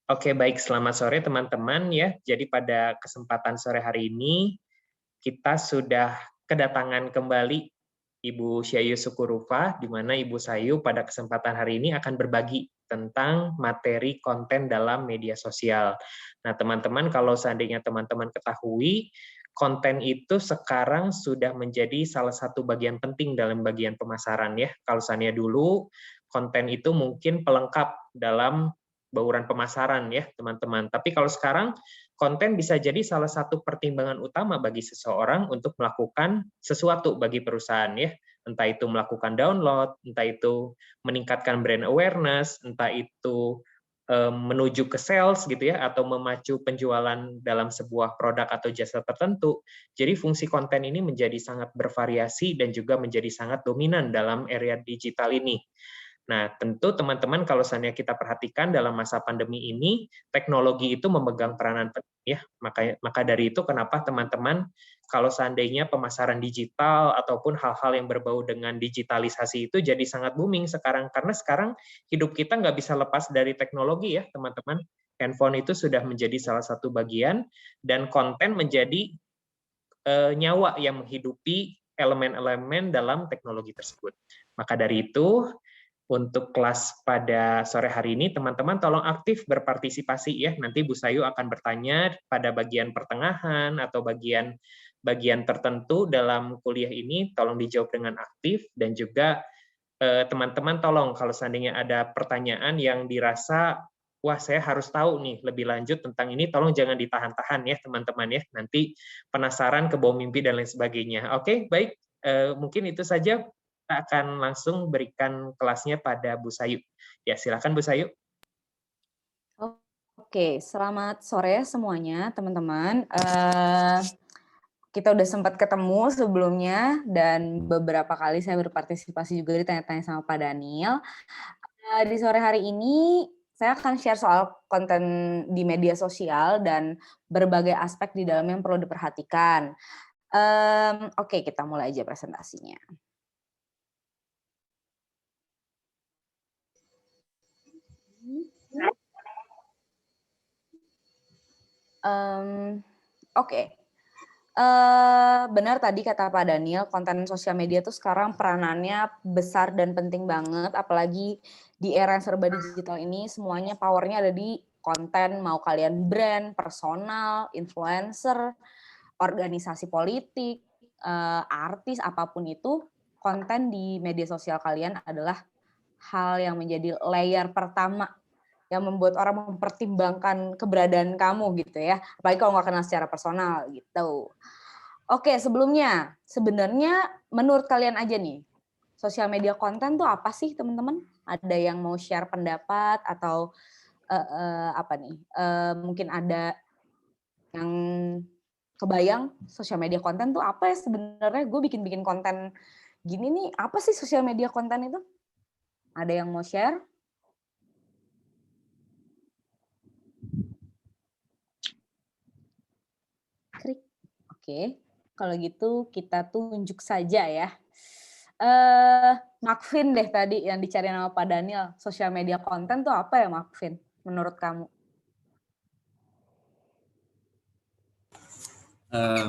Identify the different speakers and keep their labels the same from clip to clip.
Speaker 1: Oke, baik. Selamat sore teman-teman ya. Jadi pada kesempatan sore hari ini kita sudah kedatangan kembali Ibu Syayu Sukurufa, di mana Ibu Syayu pada kesempatan hari ini akan berbagi tentang materi konten dalam media sosial. Nah, teman-teman, kalau seandainya teman-teman ketahui, konten itu sekarang sudah menjadi salah satu bagian penting dalam bagian pemasaran ya. Kalau seandainya dulu, konten itu mungkin pelengkap dalam bauran pemasaran ya, teman-teman. Tapi kalau sekarang, konten bisa jadi salah satu pertimbangan utama bagi seseorang untuk melakukan sesuatu bagi perusahaan ya. Entah itu melakukan download, entah itu meningkatkan brand awareness, entah itu menuju ke sales gitu ya, atau memacu penjualan dalam sebuah produk atau jasa tertentu. Jadi fungsi konten ini menjadi sangat bervariasi dan juga menjadi sangat dominan dalam area digital ini. Nah, tentu teman-teman kalau seandainya kita perhatikan dalam masa pandemi ini, teknologi itu memegang peranan penting ya. Maka dari itu kenapa teman-teman kalau seandainya pemasaran digital ataupun hal-hal yang berbau dengan digitalisasi itu jadi sangat booming sekarang. Karena sekarang hidup kita nggak bisa lepas dari teknologi ya, teman-teman. Handphone itu sudah menjadi salah satu bagian dan konten menjadi nyawa yang menghidupi elemen-elemen dalam teknologi tersebut. Maka dari itu, untuk kelas pada sore hari ini, teman-teman tolong aktif berpartisipasi ya. Nanti Bu Sayu akan bertanya pada bagian pertengahan atau bagian tertentu dalam kuliah ini, tolong dijawab dengan aktif, dan juga teman-teman tolong kalau seandainya ada pertanyaan yang dirasa, wah saya harus tahu nih lebih lanjut tentang ini, tolong jangan ditahan-tahan ya teman-teman ya. Nanti penasaran, kebawa mimpi, dan lain sebagainya. Oke, baik. Mungkin itu saja. Kita akan langsung berikan kelasnya pada Bu Sayu. Ya, silakan Bu Sayu.
Speaker 2: Oke, selamat sore semuanya teman-teman. Kita udah sempat ketemu sebelumnya dan beberapa kali saya berpartisipasi juga ditanya-tanya sama Pak Daniel. Di sore hari ini saya akan share soal konten di media sosial dan berbagai aspek di dalamnya yang perlu diperhatikan. Oke, kita mulai aja presentasinya. Oke. Benar tadi kata Pak Daniel, konten sosial media tuh sekarang peranannya besar dan penting banget, apalagi di era yang serba digital ini, semuanya powernya ada di konten, mau kalian brand, personal, influencer, organisasi politik, artis, apapun itu, konten di media sosial kalian adalah hal yang menjadi layer pertama yang membuat orang mempertimbangkan keberadaan kamu gitu ya, apalagi kalau nggak kenal secara personal gitu. Oke, sebelumnya, sebenarnya menurut kalian aja nih, sosial media konten tuh apa sih teman-teman? Ada yang mau share pendapat atau apa nih? Mungkin ada yang kebayang sosial media konten tuh apa ya sebenarnya? Gue bikin konten gini nih, apa sih sosial media konten itu? Ada yang mau share? Krik. Oke, kalau gitu kita tunjuk saja ya. Makvin deh tadi yang dicari nama Pak Daniel. Sosial media konten tuh apa ya Makvin menurut kamu?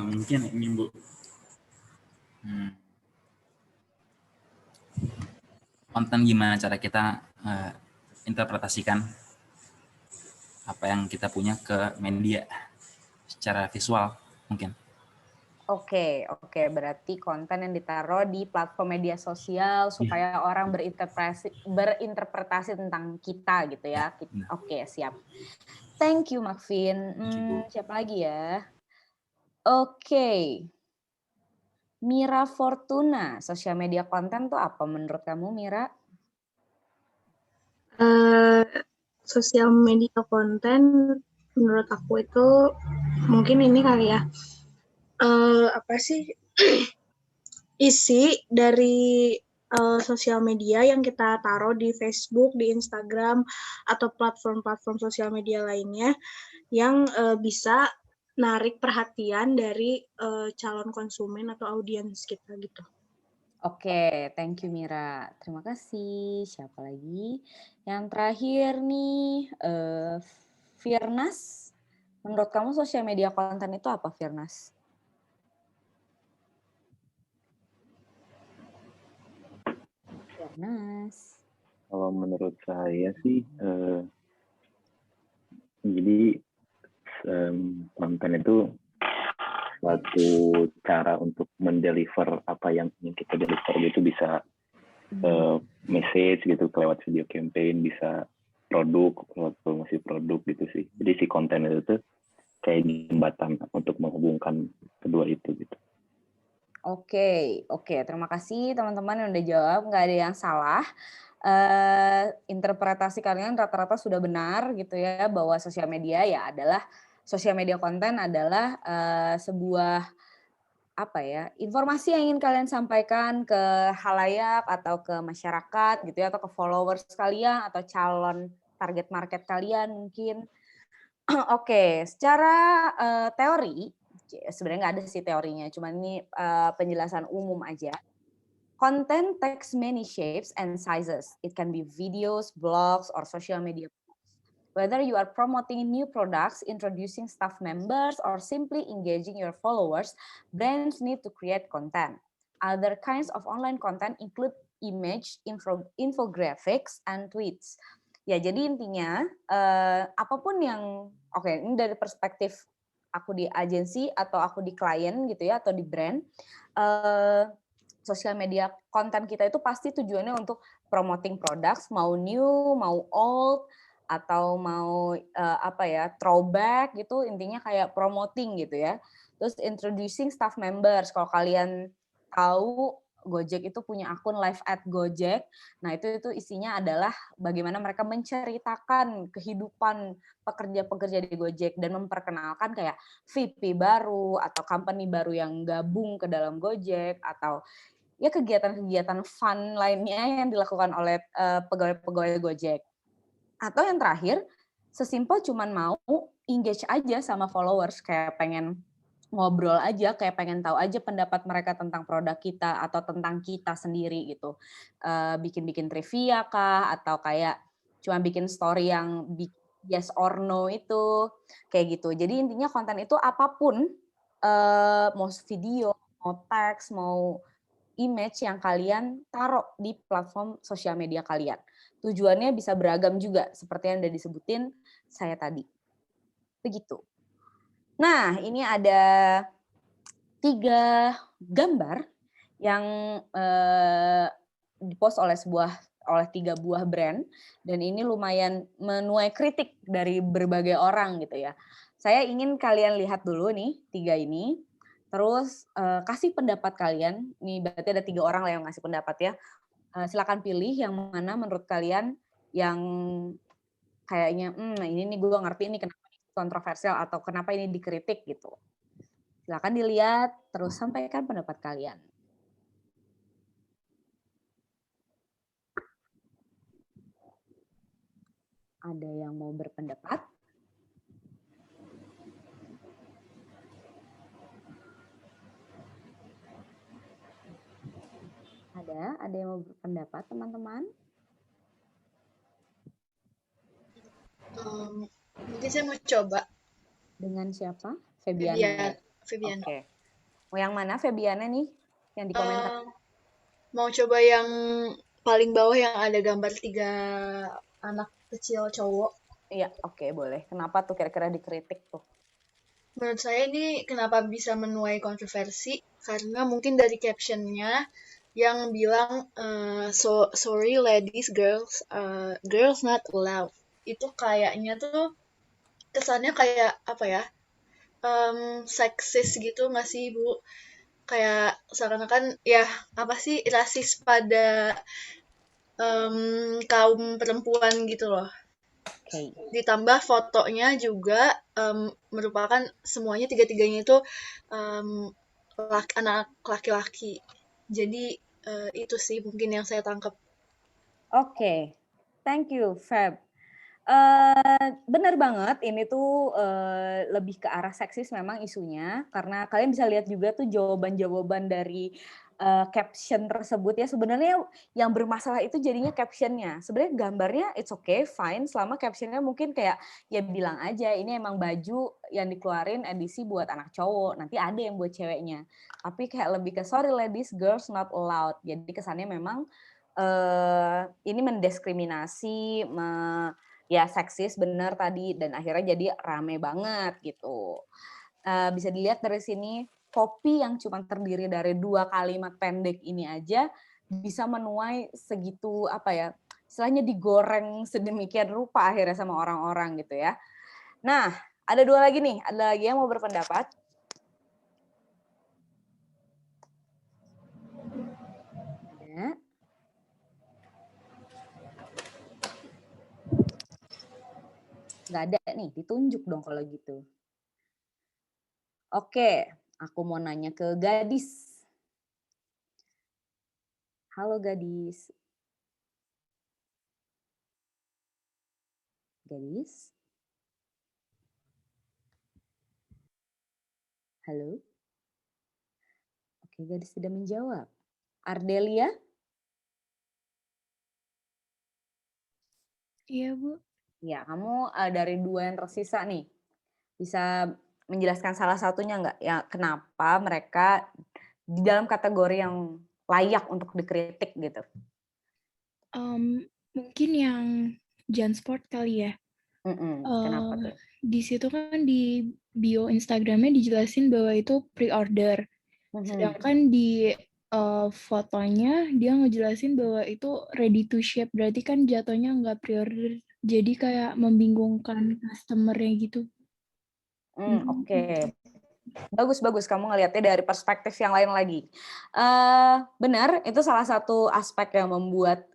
Speaker 3: Mungkin ini Bu. Konten gimana cara kita interpretasikan apa yang kita punya ke media secara visual mungkin.
Speaker 2: Oke, berarti konten yang ditaruh di platform media sosial supaya orang berinterpretasi tentang kita gitu ya. Oke, siap. Thank you, Makvin. Siapa lagi ya? Oke. Mira Fortuna, sosial media konten tuh apa menurut kamu, Mira?
Speaker 4: Sosial media konten menurut aku itu mungkin ini kali ya. Apa sih isi dari sosial media yang kita taruh di Facebook, di Instagram, atau platform-platform sosial media lainnya yang bisa narik perhatian dari calon konsumen atau audiens kita gitu.
Speaker 2: Oke, thank you Mira. Terima kasih. Siapa lagi? Yang terakhir nih, Firnas, menurut kamu sosial media konten itu apa, Firnas? Firnas.
Speaker 5: Kalau menurut saya sih, jadi konten itu suatu cara untuk mendeliver apa yang ingin kita deliver gitu, bisa message gitu lewat video campaign, bisa produk, lewat promosi produk gitu sih. Jadi si konten itu tuh kayak jembatan untuk menghubungkan kedua itu gitu.
Speaker 2: Oke, terima kasih teman-teman yang udah jawab, nggak ada yang salah. Interpretasi kalian rata-rata sudah benar gitu ya, bahwa sosial media konten adalah sebuah informasi yang ingin kalian sampaikan ke halayak atau ke masyarakat gitu ya, atau ke followers kalian atau calon target market kalian mungkin. Oke, secara teori sebenarnya nggak ada sih teorinya, cuma ini penjelasan umum aja. Content takes many shapes and sizes. It can be videos, blogs, or social media posts. Whether you are promoting new products, introducing staff members, or simply engaging your followers, brands need to create content. Other kinds of online content include image, infographics, and tweets. Ya, jadi intinya apapun yang, ini dari perspektif aku di agensi atau aku di klien gitu ya, atau di brand, sosial media konten kita itu pasti tujuannya untuk promoting products, mau new, mau old, atau mau throwback gitu, intinya kayak promoting gitu ya. Terus introducing staff members, kalau kalian tahu Gojek itu punya akun live at Gojek. Nah, itu isinya adalah bagaimana mereka menceritakan kehidupan pekerja-pekerja di Gojek dan memperkenalkan kayak VP baru atau company baru yang gabung ke dalam Gojek, atau ya kegiatan-kegiatan fun lainnya yang dilakukan oleh pegawai-pegawai Gojek. Atau yang terakhir, sesimpel cuman mau engage aja sama followers, kayak pengen ngobrol aja, kayak pengen tahu aja pendapat mereka tentang produk kita atau tentang kita sendiri gitu. Bikin-bikin trivia kah, atau kayak cuma bikin story yang yes or no itu, kayak gitu. Jadi intinya konten itu apapun, mau video, mau teks, mau image yang kalian taruh di platform sosial media kalian. Tujuannya bisa beragam juga, seperti yang udah disebutin saya tadi. Begitu. Nah, ini ada 3 gambar yang dipost oleh 3 buah brand, dan ini lumayan menuai kritik dari berbagai orang gitu ya. Saya ingin kalian lihat dulu nih 3 ini, terus kasih pendapat kalian. Ini berarti ada 3 orang lah yang ngasih pendapat ya. Silakan pilih yang mana menurut kalian yang kayaknya ini nih gue ngerti ini kenapa ini kontroversial atau kenapa ini dikritik gitu. Silakan dilihat, terus sampaikan pendapat kalian. Ada yang mau berpendapat? Ada yang mau berpendapat, teman-teman?
Speaker 4: Mungkin saya mau coba.
Speaker 2: Dengan siapa? Febiana.
Speaker 4: Febiana.
Speaker 2: Oke. Mau yang mana Febiana nih? Yang di komentar.
Speaker 4: Mau coba yang paling bawah yang ada gambar 3 anak kecil cowok.
Speaker 2: Iya, oke, boleh. Kenapa tuh kira-kira dikritik tuh?
Speaker 4: Menurut saya ini kenapa bisa menuai kontroversi, karena mungkin dari captionnya yang bilang sorry ladies, girls not allowed. Itu kayaknya tuh kesannya kayak apa ya, seksis gitu nggak sih Bu? Kayak seakan-akan ya apa sih, rasis pada kaum perempuan gitu loh.
Speaker 2: Okay.
Speaker 4: Ditambah fotonya juga merupakan semuanya 3-3-nya itu anak laki-laki. Jadi itu sih mungkin yang saya tangkap.
Speaker 2: Oke. Thank you, Feb. Benar banget, ini tuh lebih ke arah seksis memang isunya, karena kalian bisa lihat juga tuh jawaban-jawaban dari caption tersebut ya, sebenarnya yang bermasalah itu jadinya captionnya. Sebenarnya gambarnya it's okay, fine, selama captionnya mungkin kayak ya bilang aja ini emang baju yang dikeluarin edisi buat anak cowok, nanti ada yang buat ceweknya. Tapi kayak lebih ke sorry ladies, girls not allowed. Jadi kesannya memang ini mendiskriminasi, ya seksis bener tadi, dan akhirnya jadi rame banget gitu. Bisa dilihat dari sini, kopi yang cuma terdiri dari 2 kalimat pendek ini aja bisa menuai segitu apa ya, istilahnya digoreng sedemikian rupa akhirnya sama orang-orang gitu ya. Nah, ada 2 lagi nih, ada lagi yang mau berpendapat? Ada? Nggak ada nih, ditunjuk dong kalau gitu. Oke, aku mau nanya ke gadis. Halo gadis. Gadis? Halo? Oke, gadis tidak menjawab. Ardelia?
Speaker 6: Iya, Bu.
Speaker 2: Ya, kamu dari 2 yang tersisa nih, bisa menjelaskan salah satunya nggak? Ya, kenapa mereka di dalam kategori yang layak untuk dikritik gitu?
Speaker 6: Mungkin yang Jansport kali ya.
Speaker 2: Kenapa tuh?
Speaker 6: Di situ kan di bio Instagramnya dijelasin bahwa itu pre-order. Sedangkan di fotonya dia ngejelasin bahwa itu ready to ship. Berarti kan jatuhnya nggak pre-order. Jadi kayak membingungkan customer-nya gitu.
Speaker 2: Oke. Bagus kamu ngelihatnya dari perspektif yang lain lagi. Benar, itu salah satu aspek yang membuat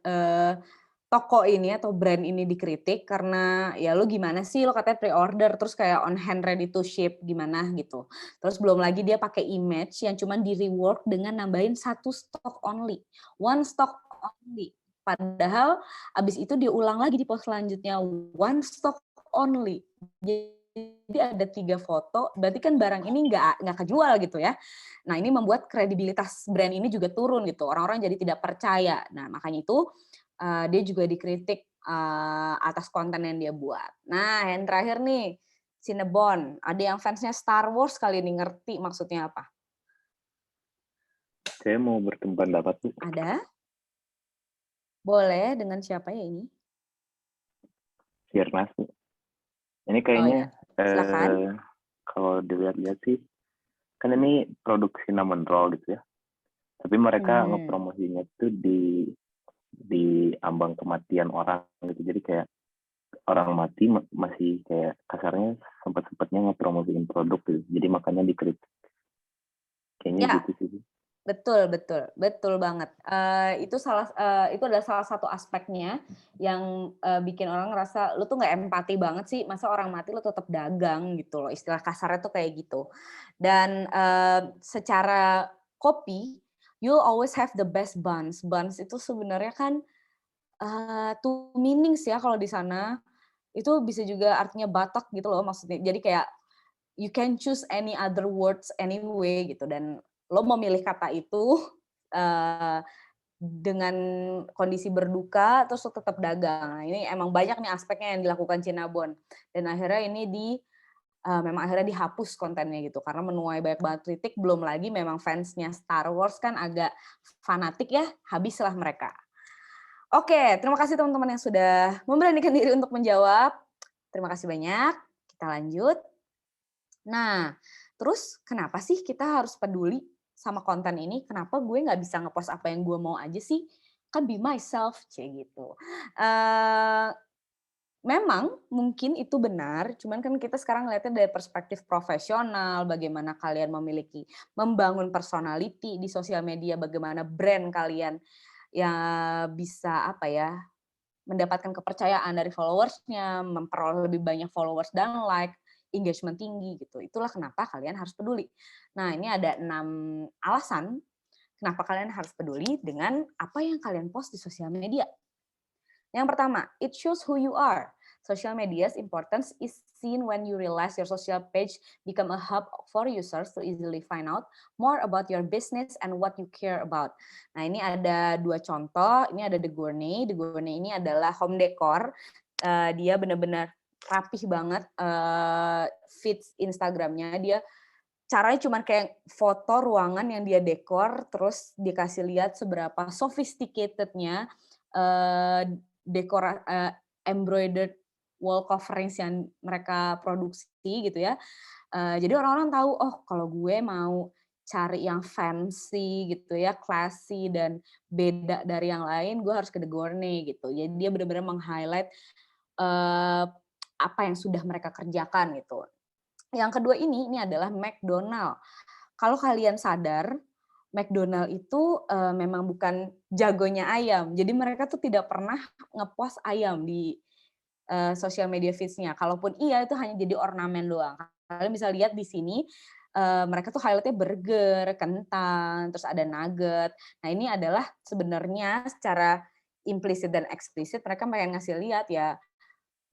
Speaker 2: toko ini atau brand ini dikritik karena ya lo gimana sih, lo katanya pre-order terus kayak on hand ready to ship gimana gitu. Terus belum lagi dia pakai image yang cuma di rework dengan nambahin 1 stock only, 1 stock only. Padahal abis itu diulang lagi di post selanjutnya 1 stock only. Jadi ada 3 foto, berarti kan barang ini nggak kejual gitu ya. Nah ini membuat kredibilitas brand ini juga turun gitu, orang-orang jadi tidak percaya. Nah makanya itu dia juga dikritik atas konten yang dia buat. Nah yang terakhir nih, Cinnabon, ada yang fansnya Star Wars kali ini ngerti maksudnya apa?
Speaker 5: Saya mau berpendapat tuh.
Speaker 2: Ada? Boleh, dengan siapa ya ini?
Speaker 5: Sirnas. Ini kayaknya
Speaker 2: Silakan.
Speaker 5: kalau dilihat-lihat sih, kan ini produk cinnamon roll gitu ya. Tapi mereka ngepromosinya tuh di ambang kematian orang gitu. Jadi kayak orang mati masih kayak kasarnya sempat-sempatnya ngepromosiin produk gitu. Jadi makanya dikritik. Kayaknya gitu sih.
Speaker 2: Betul banget. Itu adalah salah satu aspeknya yang bikin orang ngerasa lu tuh nggak empati banget sih, masa orang mati lu tetap dagang gitu loh, istilah kasarnya tuh kayak gitu. Dan secara kopi, you always have the best buns. Buns itu sebenarnya kan two meanings ya kalau di sana. Itu bisa juga artinya batok gitu loh maksudnya. Jadi kayak you can choose any other words anyway gitu, dan lo memilih kata itu dengan kondisi berduka terus lo tetap dagang. Nah, ini emang banyak nih aspeknya yang dilakukan Cinnabon, dan akhirnya ini memang akhirnya dihapus kontennya gitu karena menuai banyak banget kritik. Belum lagi memang fansnya Star Wars kan agak fanatik ya, habislah mereka. Oke, terima kasih teman-teman yang sudah memberanikan diri untuk menjawab. Terima kasih banyak. Kita lanjut. Nah, terus kenapa sih kita harus peduli sama konten ini? Kenapa gue nggak bisa ngepost apa yang gue mau aja sih? Kan be myself, gitu. Memang mungkin itu benar, cuman kan kita sekarang ngeliatnya dari perspektif profesional, bagaimana kalian membangun personality di sosial media, bagaimana brand kalian yang bisa mendapatkan kepercayaan dari followers-nya, memperoleh lebih banyak followers dan like, engagement tinggi gitu. Itulah kenapa kalian harus peduli. Nah, ini ada 6 alasan kenapa kalian harus peduli dengan apa yang kalian post di sosial media. Yang pertama, it shows who you are. Social media's importance is scene when you realize your social page become a hub for users to easily find out more about your business and what you care about. Nah, ini ada 2 contoh. Ini ada The Gourney. The Gourney ini adalah home decor. Dia benar-benar rapih banget feeds Instagramnya. Dia caranya cuma kayak foto ruangan yang dia dekor, terus dikasih lihat seberapa sophisticatednya dekor embroidered wall coverings yang mereka produksi gitu ya. Jadi orang-orang tahu, oh kalau gue mau cari yang fancy gitu ya, classy dan beda dari yang lain, gue harus ke The Gourney gitu. Jadi dia benar-benar meng-highlight apa yang sudah mereka kerjakan gitu. Yang kedua ini adalah McDonald. Kalau kalian sadar, McDonald itu memang bukan jagonya ayam. Jadi mereka tuh tidak pernah ngepost ayam di sosial media feeds-nya. Kalaupun iya, itu hanya jadi ornamen doang. Kalian bisa lihat di sini, mereka tuh highlight-nya burger, kentang, terus ada nugget. Nah ini adalah sebenarnya secara implisit dan eksplisit mereka pengen ngasih lihat ya,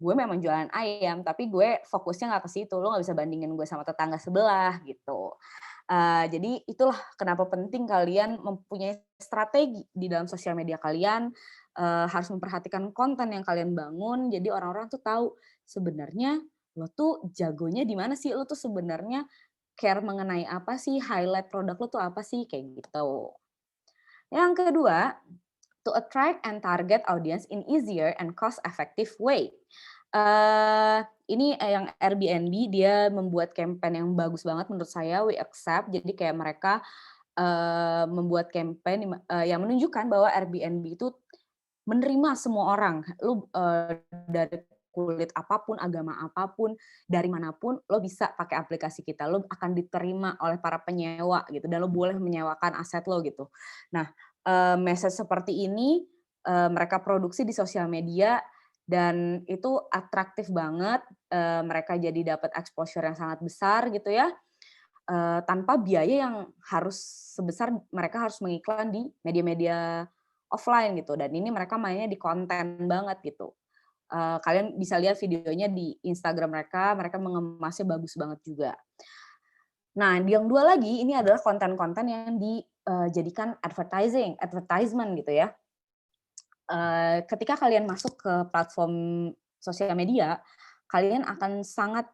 Speaker 2: gue memang jualan ayam, tapi gue fokusnya nggak ke situ. Lo nggak bisa bandingin gue sama tetangga sebelah gitu. Jadi itulah kenapa penting kalian mempunyai strategi di dalam sosial media kalian, harus memperhatikan konten yang kalian bangun. Jadi orang-orang tuh tahu sebenarnya lo tuh jagonya di mana sih, lo tuh sebenarnya care mengenai apa sih, highlight produk lo tuh apa sih, kayak gitu. Yang kedua, to attract and target audience in easier and cost-effective way. Ini yang Airbnb, dia membuat campaign yang bagus banget menurut saya, We Accept. Jadi kayak mereka membuat campaign yang menunjukkan bahwa Airbnb itu menerima semua orang. Lu dari kulit apapun, agama apapun, dari manapun, lo bisa pakai aplikasi kita. Lo akan diterima oleh para penyewa gitu, dan lo boleh menyewakan aset lo gitu. Nah, message seperti ini mereka produksi di sosial media dan itu atraktif banget. Mereka jadi dapat exposure yang sangat besar gitu ya, tanpa biaya yang harus sebesar mereka harus mengiklan di media-media offline gitu. Dan ini mereka mainnya di konten banget gitu. Kalian bisa lihat videonya di Instagram mereka mengemasnya bagus banget juga. Nah, yang dua lagi ini adalah konten-konten yang dijadikan advertisement gitu ya. Ketika kalian masuk ke platform sosial media, kalian akan sangat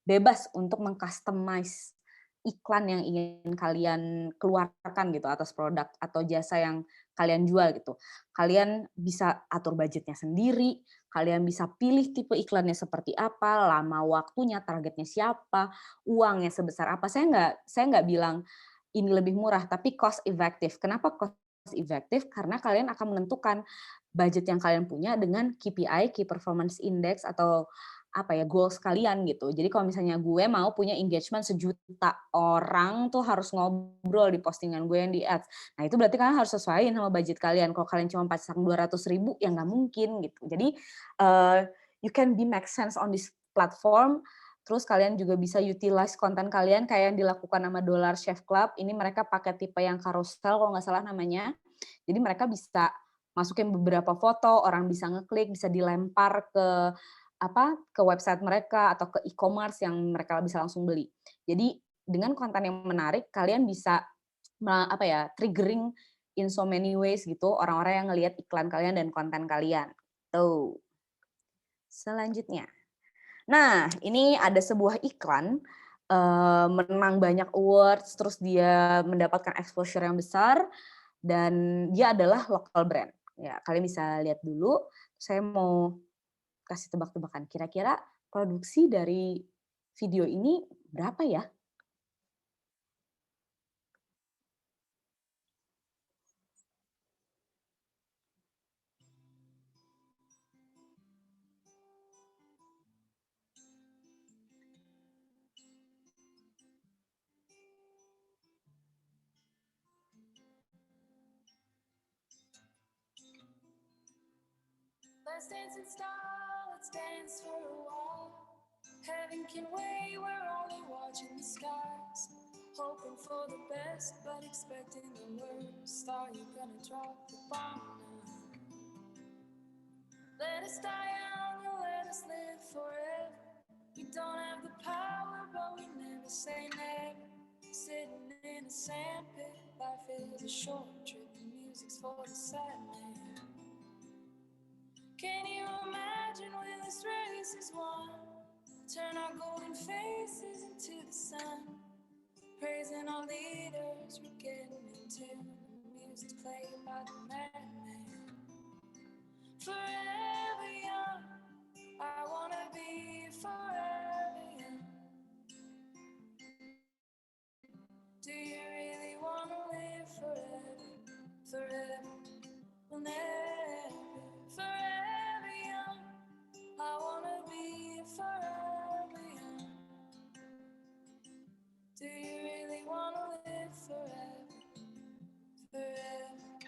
Speaker 2: bebas untuk mengcustomize iklan yang ingin kalian keluarkan gitu atas produk atau jasa yang kalian jual gitu. Kalian bisa atur budgetnya sendiri, kalian bisa pilih tipe iklannya seperti apa, lama waktunya, targetnya siapa, uangnya sebesar apa. Saya nggak bilang ini lebih murah, tapi cost effective. Kenapa cost effective? Karena kalian akan menentukan budget yang kalian punya dengan KPI, Key Performance Index atau goals kalian gitu. Jadi kalau misalnya gue mau punya engagement 1 juta orang tuh harus ngobrol di postingan gue yang di ads. Nah itu berarti kalian harus sesuaiin sama budget kalian. Kalau kalian cuma pasang 200.000 ya nggak mungkin gitu. Jadi you can be make sense on this platform. Terus kalian juga bisa utilize konten kalian kayak yang dilakukan sama Dollar Chef Club. Ini mereka pakai tipe yang carousel kalau nggak salah namanya. Jadi mereka bisa masukin beberapa foto, orang bisa ngeklik, bisa dilempar ke website mereka atau ke e-commerce yang mereka bisa langsung beli. Jadi dengan konten yang menarik, kalian bisa triggering in so many ways gitu orang-orang yang ngelihat iklan kalian dan konten kalian. Tuh. Selanjutnya. Nah, ini ada sebuah iklan menang banyak awards, terus dia mendapatkan exposure yang besar dan dia adalah local brand. Ya, kalian bisa lihat dulu. Saya mau kasih tebak-tebakan. Kira-kira produksi dari video ini berapa ya?
Speaker 7: Let's dance in style, let's dance for a while. Heaven can wait, we're only watching the skies. Hoping for the best, but expecting the worst. Are you gonna drop the bomb now? Let us die young and let us live forever. sandpit. Life is a short trip, and music's for the sad man. Can you imagine when this race is won? Turn our golden faces into the sun. Praising our leaders, we're getting into music's played by the madman. Forever young, I wanna be forever young. Do you really wanna live forever? Forever, we'll never. Forever young, I wanna be forever young. Do you really wanna live forever? Forever,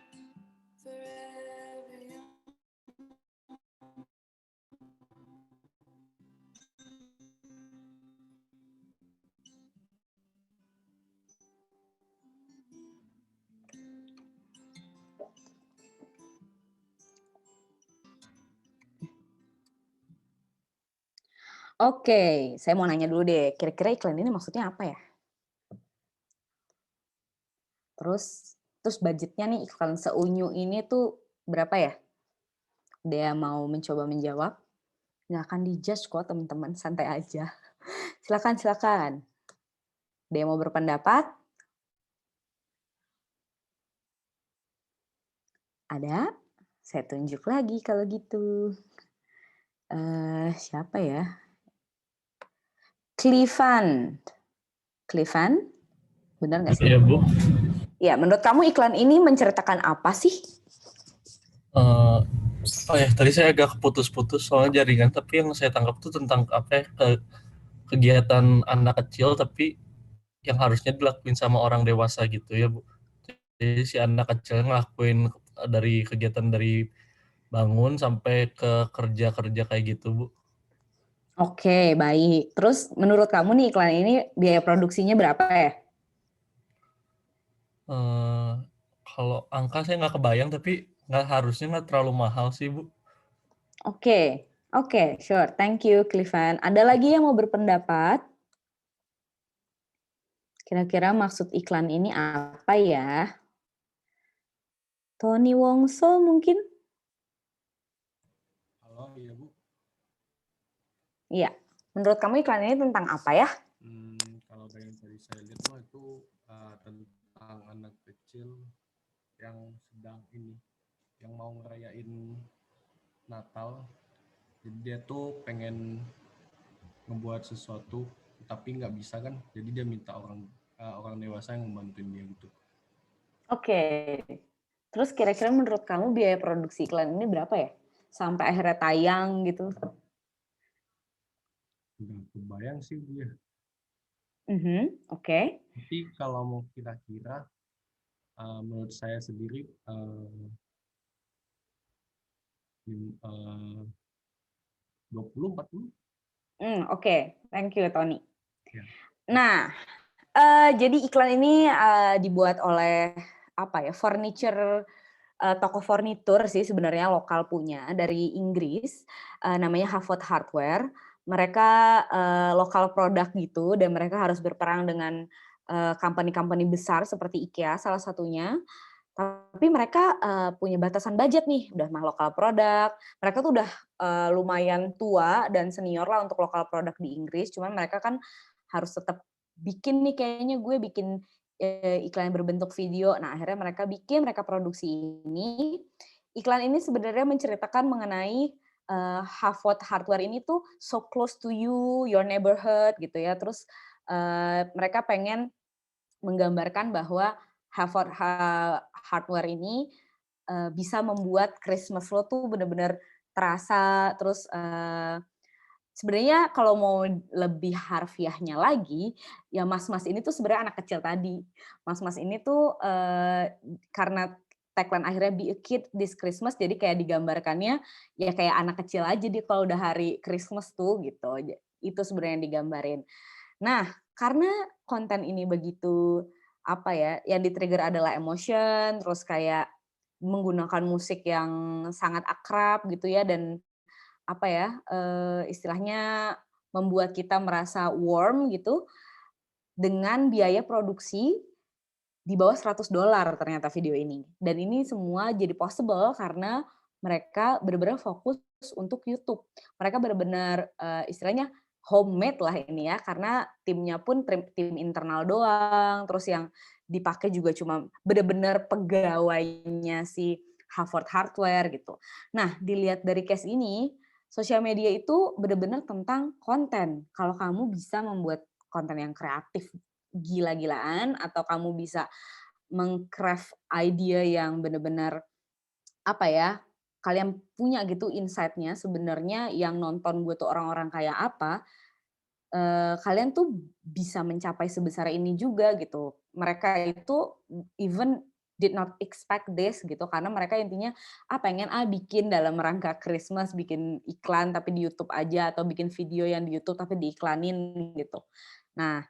Speaker 7: forever young.
Speaker 2: Oke, saya mau nanya dulu deh, kira-kira iklan ini maksudnya apa ya? Terus budgetnya nih iklan seunyu ini tuh berapa ya? Dia mau mencoba menjawab? Nggak akan dijudge kok teman-teman, santai aja. Silakan. Dia mau berpendapat? Ada? Saya tunjuk lagi kalau gitu. Siapa ya? Clivan, benar nggak sih?
Speaker 8: Iya, Bu.
Speaker 2: Ya, menurut kamu iklan ini menceritakan apa sih?
Speaker 8: Tadi saya agak putus-putus soalnya jaringan, tapi yang saya tangkap itu tentang kegiatan anak kecil, tapi yang harusnya dilakuin sama orang dewasa gitu ya, Bu. Jadi si anak kecil ngelakuin dari kegiatan dari bangun sampai ke kerja kayak gitu, Bu.
Speaker 2: Oke, baik. Terus menurut kamu nih iklan ini biaya produksinya berapa ya?
Speaker 8: Kalau angka saya nggak kebayang, tapi harusnya nggak terlalu mahal sih, Bu.
Speaker 2: Oke, sure. Thank you, Clivan. Ada lagi yang mau berpendapat? Kira-kira maksud iklan ini apa ya? Tony Wongso mungkin?
Speaker 9: Halo, iya Bu.
Speaker 2: Iya. Menurut kamu iklan ini tentang apa ya?
Speaker 9: Kalau dari yang tadi saya lihat mah itu tentang anak kecil yang sedang yang mau ngerayain Natal. Jadi dia tuh pengen ngebuat sesuatu tapi nggak bisa kan, jadi dia minta orang dewasa yang membantuin dia gitu.
Speaker 2: Oke. Terus kira-kira menurut kamu biaya produksi iklan ini berapa ya? Sampai akhirnya tayang gitu.
Speaker 9: Nggak kebayang sih Bu ya.
Speaker 2: Oke.
Speaker 9: Tapi kalau mau kira-kira, menurut saya sendiri 20-40.
Speaker 2: Oke. Thank you, Tony.
Speaker 9: Ya.
Speaker 2: Nah, jadi iklan ini dibuat oleh furniture, toko furnitur sih sebenarnya lokal punya dari Inggris, namanya Havot Hardware. Mereka lokal produk gitu dan mereka harus berperang dengan company-company besar seperti IKEA salah satunya. Tapi mereka punya batasan budget nih, udah mah lokal produk. Mereka tuh udah lumayan tua dan senior lah untuk lokal produk di Inggris. Cuman mereka kan harus tetap bikin nih, kayaknya gue bikin iklan berbentuk video. Nah akhirnya mereka produksi ini. Iklan ini sebenarnya menceritakan mengenai Havot Hardware ini tuh so close to you, your neighborhood gitu ya. Terus mereka pengen menggambarkan bahwa Havot Hardware ini bisa membuat Christmas lo tuh benar-benar terasa. Terus sebenarnya kalau mau lebih harfiahnya lagi, ya mas-mas ini tuh sebenarnya anak kecil tadi. Mas-mas ini tuh karena tagline akhirnya be a kid this Christmas, jadi kayak digambarkannya ya kayak anak kecil aja dia kalau udah hari Christmas tuh gitu. Itu sebenarnya yang digambarin. Nah, karena konten ini begitu yang di-trigger adalah emotion, terus kayak menggunakan musik yang sangat akrab gitu ya, dan istilahnya membuat kita merasa warm gitu, dengan biaya produksi di bawah $100 ternyata video ini. Dan ini semua jadi possible karena mereka benar-benar fokus untuk YouTube. Mereka benar-benar istilahnya homemade lah ini ya, karena timnya pun tim internal doang, terus yang dipakai juga cuma benar-benar pegawainya si Harvard Hardware gitu. Nah, dilihat dari case ini, sosial media itu benar-benar tentang konten. Kalau kamu bisa membuat konten yang kreatif gila-gilaan, atau kamu bisa meng-craft idea yang benar-benar apa ya, kalian punya gitu insight-nya sebenarnya yang nonton gue tuh orang-orang kayak apa, kalian tuh bisa mencapai sebesar ini juga gitu. Mereka itu even did not expect this gitu, karena mereka intinya pengen bikin dalam rangka Christmas, bikin iklan tapi di YouTube aja, atau bikin video yang di YouTube tapi diiklanin gitu. Nah,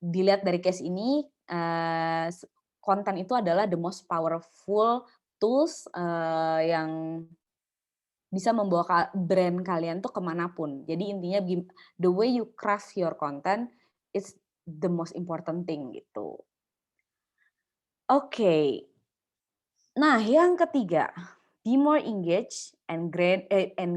Speaker 2: dilihat dari case ini, konten itu adalah the most powerful tools yang bisa membawa brand kalian tuh kemanapun. Jadi intinya the way you craft your content is the most important thing gitu. Oke. Nah, yang ketiga, be more engaged and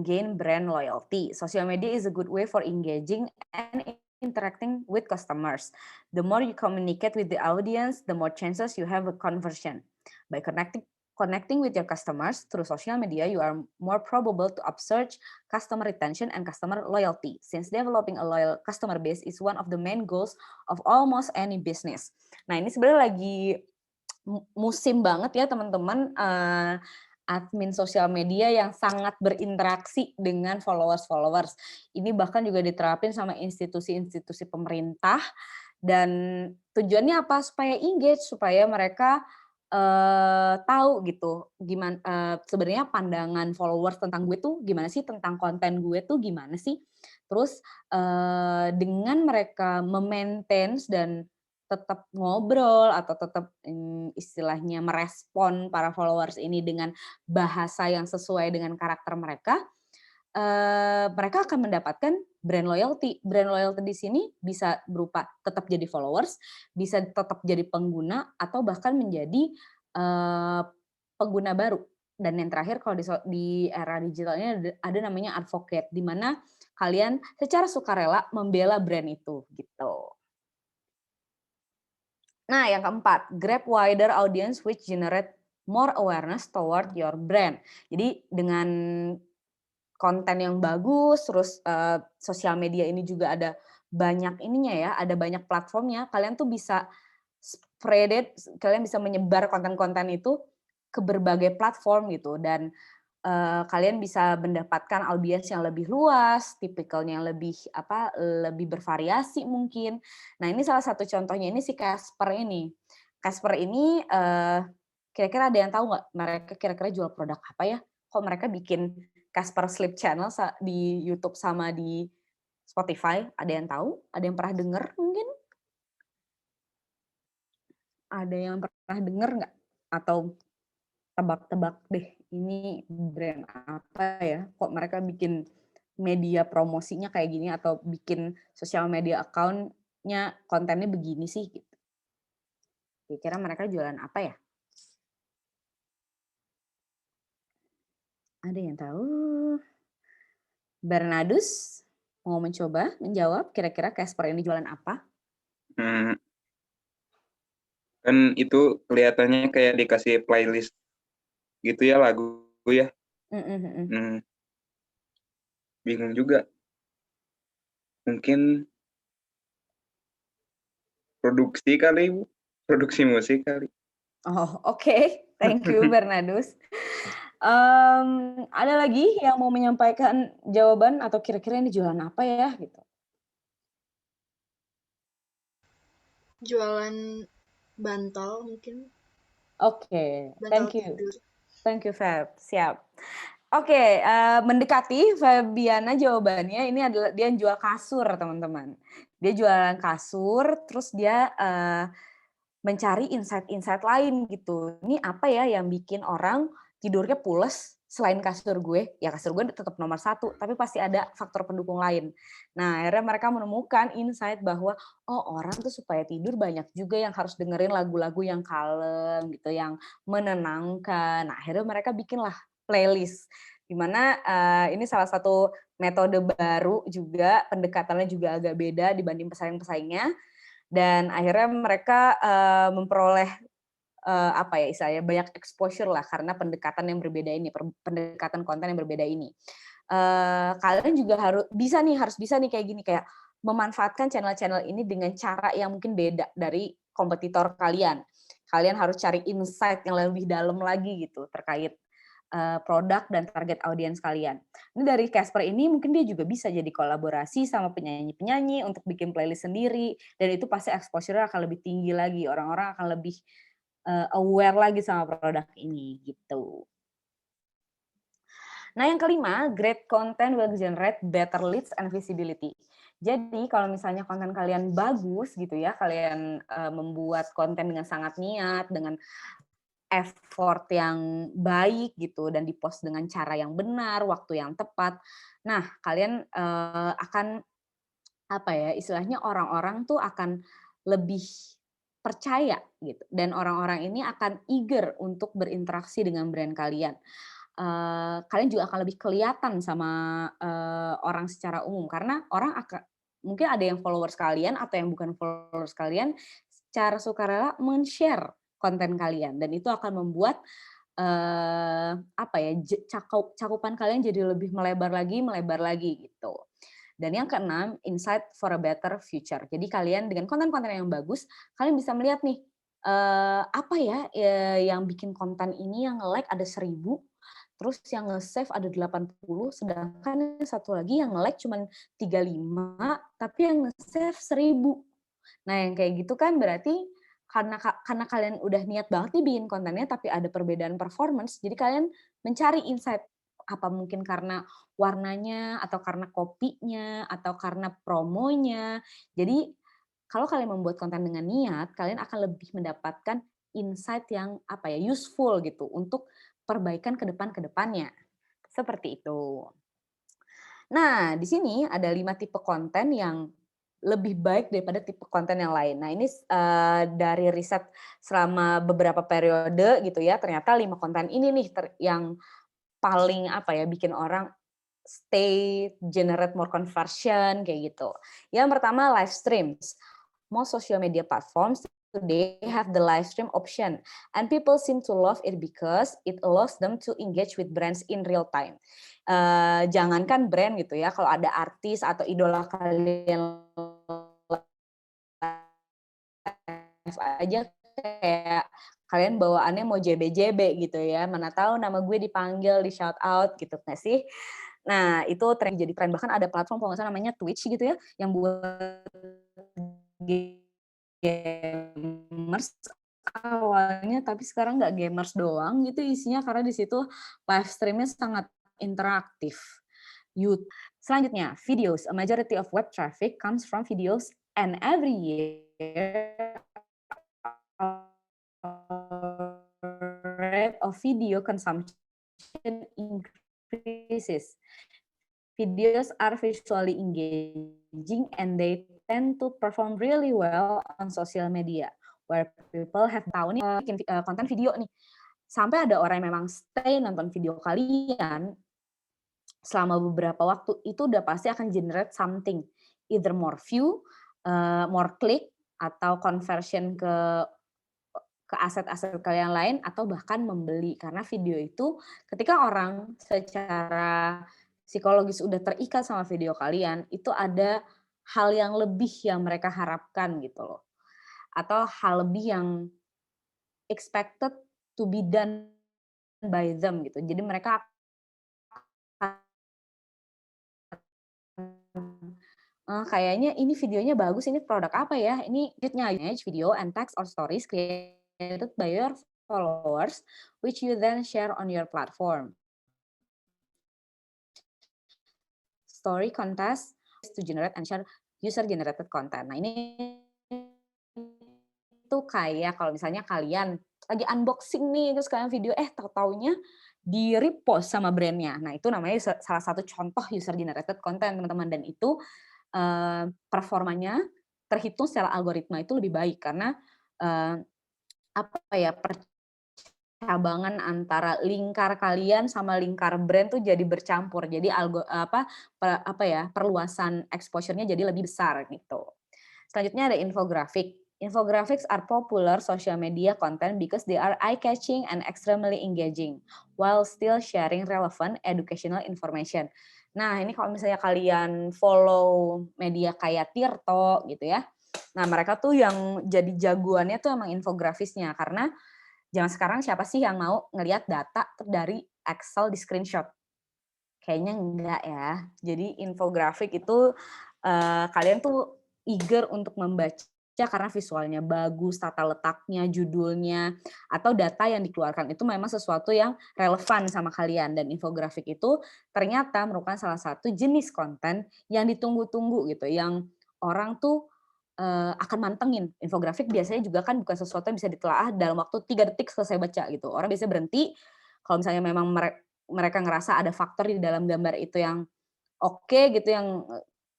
Speaker 2: gain brand loyalty. Social media is a good way for engaging and interacting with customers. The more you communicate with the audience, the more chances you have a conversion. By connecting with your customers through social media, you are more probable to upsurge customer retention and customer loyalty, since developing a loyal customer base is one of the main goals of almost any business. Nah, ini sebenarnya lagi musim banget ya teman-teman, admin sosial media yang sangat berinteraksi dengan followers. Ini bahkan juga diterapin sama institusi-institusi pemerintah, dan tujuannya apa? Supaya engage, supaya mereka tahu gitu gimana sebenarnya pandangan followers tentang gue tuh gimana sih, tentang konten gue tuh gimana sih. Terus dengan mereka memaintain dan tetap ngobrol atau tetap istilahnya merespon para followers ini dengan bahasa yang sesuai dengan karakter mereka, mereka akan mendapatkan brand loyalty. Brand loyalty di sini bisa berupa tetap jadi followers, bisa tetap jadi pengguna, atau bahkan menjadi pengguna baru. Dan yang terakhir, kalau di era digital ini ada namanya advocate, di mana kalian secara sukarela membela brand itu gitu. Nah, yang keempat, grab wider audience which generate more awareness toward your brand. Jadi dengan konten yang bagus, terus sosial media ini juga ada banyak ininya ya, ada banyak platformnya, kalian tuh bisa spread it, kalian bisa menyebar konten-konten itu ke berbagai platform gitu, dan kalian bisa mendapatkan audiens yang lebih luas, tipikalnya yang lebih bervariasi mungkin. Nah, ini salah satu contohnya, ini si Casper ini. Casper ini kira-kira ada yang tahu nggak mereka kira-kira jual produk apa ya? Kok mereka bikin Casper Sleep Channel di YouTube sama di Spotify? Ada yang tahu? Ada yang pernah dengar mungkin? Ada yang pernah dengar nggak? Atau tebak-tebak deh, ini brand apa ya? Kok mereka bikin media promosinya kayak gini, atau bikin sosial media account-nya kontennya begini sih? Gitu. Kira-kira mereka jualan apa ya? Ada yang tahu? Bernadus mau mencoba menjawab kira-kira Casper ini jualan apa?
Speaker 10: Kan itu kelihatannya kayak dikasih playlist gitu ya, lagu ya. Bingung juga. Mungkin produksi kali, Bu. Produksi musik kali.
Speaker 2: Oh, oke. Thank you, Bernadus. Ada lagi yang mau menyampaikan jawaban atau kira-kira ini jualan apa ya gitu?
Speaker 4: Jualan bantal mungkin.
Speaker 2: Oke,
Speaker 4: Bantal
Speaker 2: thank you.
Speaker 4: tidur.
Speaker 2: Thank you, Feb. Siap. Oke, mendekati Febiana jawabannya. Ini adalah dia jual kasur, teman-teman. Dia jualan kasur, terus dia mencari insight-insight lain gitu. Ini apa ya yang bikin orang tidurnya pules, selain kasur gue, ya kasur gue tetap nomor 1, tapi pasti ada faktor pendukung lain. Nah, akhirnya mereka menemukan insight bahwa, oh orang tuh supaya tidur banyak juga yang harus dengerin lagu-lagu yang kalem gitu, yang menenangkan. Nah, akhirnya mereka bikinlah playlist, di mana ini salah satu metode baru juga, pendekatannya juga agak beda dibanding pesaing-pesaingnya, dan akhirnya mereka memperoleh apa ya istilahnya, banyak exposure lah karena pendekatan yang berbeda ini, pendekatan konten yang berbeda ini. Kalian juga harus bisa nih kayak gini, kayak memanfaatkan channel-channel ini dengan cara yang mungkin beda dari kompetitor kalian. Kalian harus cari insight yang lebih dalam lagi gitu terkait produk dan target audiens kalian. Ini dari Casper ini mungkin dia juga bisa jadi kolaborasi sama penyanyi-penyanyi untuk bikin playlist sendiri, dan itu pasti exposure akan lebih tinggi lagi, orang-orang akan lebih aware lagi sama produk ini gitu. Nah, yang kelima, great content will generate better leads and visibility. Jadi kalau misalnya konten kalian bagus gitu ya, kalian membuat konten dengan sangat niat, dengan effort yang baik gitu, dan dipost dengan cara yang benar, waktu yang tepat. Nah, kalian akan apa ya, istilahnya orang-orang tuh akan lebih percaya gitu, dan orang-orang ini akan eager untuk berinteraksi dengan brand kalian. Kalian juga akan lebih kelihatan sama orang secara umum, karena orang akan mungkin ada yang followers kalian atau yang bukan followers kalian secara sukarela men-share konten kalian, dan itu akan membuat apa ya, cakupan kalian jadi lebih melebar lagi gitu. Dan yang keenam, insight for a better future. Jadi kalian dengan konten-konten yang bagus, kalian bisa melihat nih, apa ya yang bikin konten ini yang nge-like ada 1000, terus yang nge-save ada 80, sedangkan yang satu lagi yang nge-like cuma 35, tapi yang nge-save 1000. Nah, yang kayak gitu kan berarti karena kalian udah niat banget nih bikin kontennya, tapi ada perbedaan performance, jadi kalian mencari insight, apa mungkin karena warnanya, atau karena kopinya, atau karena promonya. Jadi kalau kalian membuat konten dengan niat, kalian akan lebih mendapatkan insight yang apa ya, useful gitu untuk perbaikan ke depannya. Seperti itu. Nah, di sini ada 5 tipe konten yang lebih baik daripada tipe konten yang lain. Nah, ini dari riset selama beberapa periode gitu ya, ternyata 5 konten ini nih yang paling apa ya, bikin orang stay, generate more conversion kayak gitu. Yang pertama, live streams. Most social media platforms today have the live stream option, and people seem to love it because it allows them to engage with brands in real time. Jangankan brand gitu ya, kalau ada artis atau idola kalian live aja, kayak kalian bawaannya mau JB-JB gitu ya, mana tahu nama gue dipanggil, di shout out gitu nggak sih? Nah, itu jadi tren, bahkan ada platform kalau nggak salah namanya Twitch gitu ya, yang buat gamers awalnya, tapi sekarang nggak gamers doang gitu isinya, karena di situ live stream-nya sangat interaktif. Selanjutnya, videos. A majority of web traffic comes from videos, and every year rate of video consumption increases. Videos are visually engaging and they tend to perform really well on social media, where people have tahu nih bikin konten video nih. Sampai ada orang yang memang stay nonton video kalian selama beberapa waktu, itu udah pasti akan generate something, either more view, more click, atau conversion ke aset-aset kalian lain, atau bahkan membeli. Karena video itu ketika orang secara psikologis udah terikat sama video kalian, itu ada hal yang lebih yang mereka harapkan gitu loh. Atau hal lebih yang expected to be done by them gitu. Jadi mereka kayaknya ini videonya bagus, ini produk apa ya? Ini video and text or stories created by your followers, which you then share on your platform. Story contest to generate and share user-generated content. Nah, ini itu kayak kalau misalnya kalian lagi unboxing nih, terus kalian video, tahu-taunya di-repost sama brandnya. Nah, itu namanya salah satu contoh user-generated content, teman-teman. Dan itu performanya terhitung secara algoritma itu lebih baik, karena percabangan antara lingkar kalian sama lingkar brand tuh jadi bercampur. Jadi perluasan exposure-nya jadi lebih besar gitu. Selanjutnya ada infographic. Infographics are popular social media content because they are eye-catching and extremely engaging, while still sharing relevant educational information. Nah, ini kalau misalnya kalian follow media kayak Tirto gitu ya, nah mereka tuh yang jadi jagoannya tuh emang infografisnya, karena zaman sekarang siapa sih yang mau ngelihat data dari Excel di screenshot? Kayaknya enggak ya. Jadi infografik itu kalian tuh eager untuk membaca karena visualnya bagus, tata letaknya, judulnya, atau data yang dikeluarkan itu memang sesuatu yang relevan sama kalian. Dan infografik itu ternyata merupakan salah satu jenis konten yang ditunggu-tunggu gitu, yang orang tuh akan mantengin. Infografik biasanya juga kan bukan sesuatu yang bisa ditelaah dalam waktu 3 detik selesai baca gitu. Orang biasanya berhenti kalau misalnya memang mereka ngerasa ada faktor di dalam gambar itu yang oke gitu, yang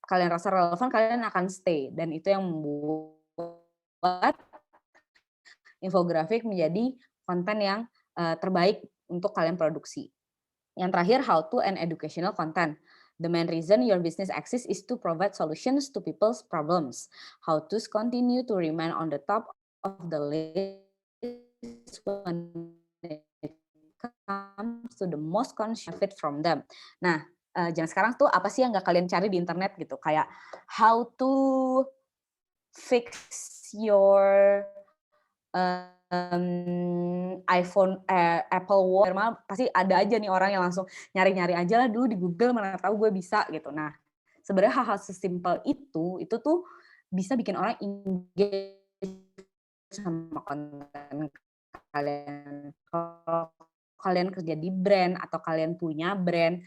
Speaker 2: kalian rasa relevan, kalian akan stay. Dan itu yang membuat infografik menjadi konten yang terbaik untuk kalian produksi. Yang terakhir, how to and educational content. The main reason your business exists is to provide solutions to people's problems. How to continue to remain on the top of the list when it comes to the most conscious benefit from them. Nah, zaman sekarang tuh apa sih yang nggak kalian cari di internet gitu? Kayak how to fix your iPhone, Apple Watch, pasti ada aja nih orang yang langsung nyari-nyari aja lah dulu di Google, mana tahu gue bisa gitu. Nah, sebenarnya hal-hal sesimpel itu tuh bisa bikin orang engage sama konten kalian. Kalau kalian kerja di brand atau kalian punya brand,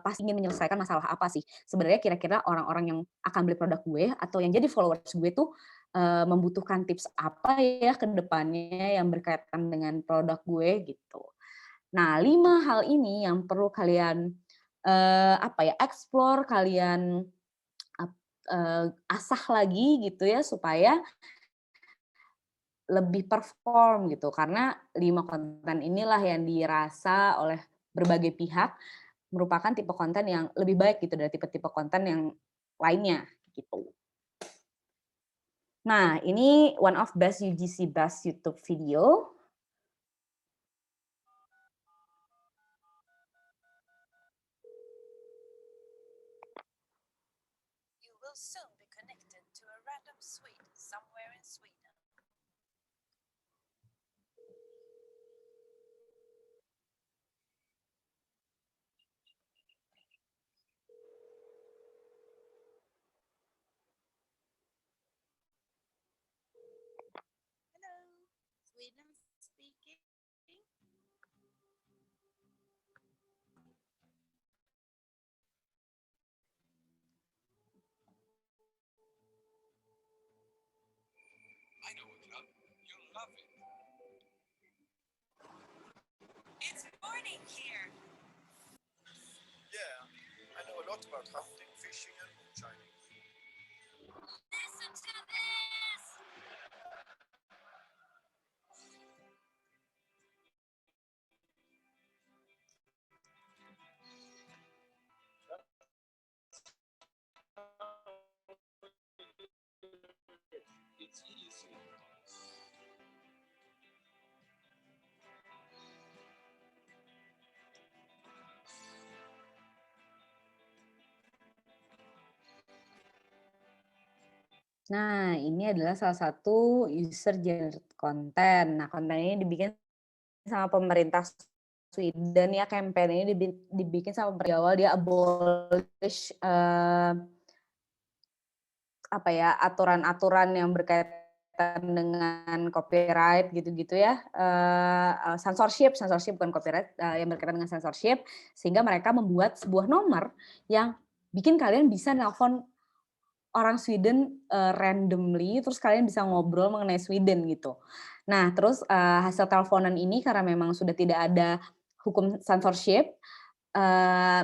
Speaker 2: pasti ingin menyelesaikan masalah apa sih? Sebenarnya kira-kira orang-orang yang akan beli produk gue atau yang jadi followers gue tuh membutuhkan tips apa ya ke depannya yang berkaitan dengan produk gue gitu. Nah, 5 hal ini yang perlu kalian explore, kalian asah lagi gitu ya supaya lebih perform gitu. Karena 5 konten inilah yang dirasa oleh berbagai pihak merupakan tipe konten yang lebih baik gitu dari tipe-tipe konten yang lainnya gitu. Nah, ini one of best UGC best YouTube video.
Speaker 7: You will soon be connected to a random suite somewhere in Sweden. Hello, Sweden speaking.
Speaker 11: I know a club. You'll love it.
Speaker 7: It's morning here.
Speaker 11: Yeah, I know a lot about hunting, fishing, and moonshining.
Speaker 7: Listen to this.
Speaker 11: It's easy.
Speaker 2: Nah, ini adalah salah satu user generated content. Nah, konten ini dibikin sama pemerintah Sweden ya, campaign ini dibikin sama pemerintah. Awal dia abolish aturan-aturan yang berkaitan dengan copyright gitu-gitu ya, censorship bukan copyright, yang berkaitan dengan censorship, sehingga mereka membuat sebuah nomor yang bikin kalian bisa nelpon orang Sweden randomly, terus kalian bisa ngobrol mengenai Sweden gitu. Nah, terus hasil teleponan ini karena memang sudah tidak ada hukum censorship,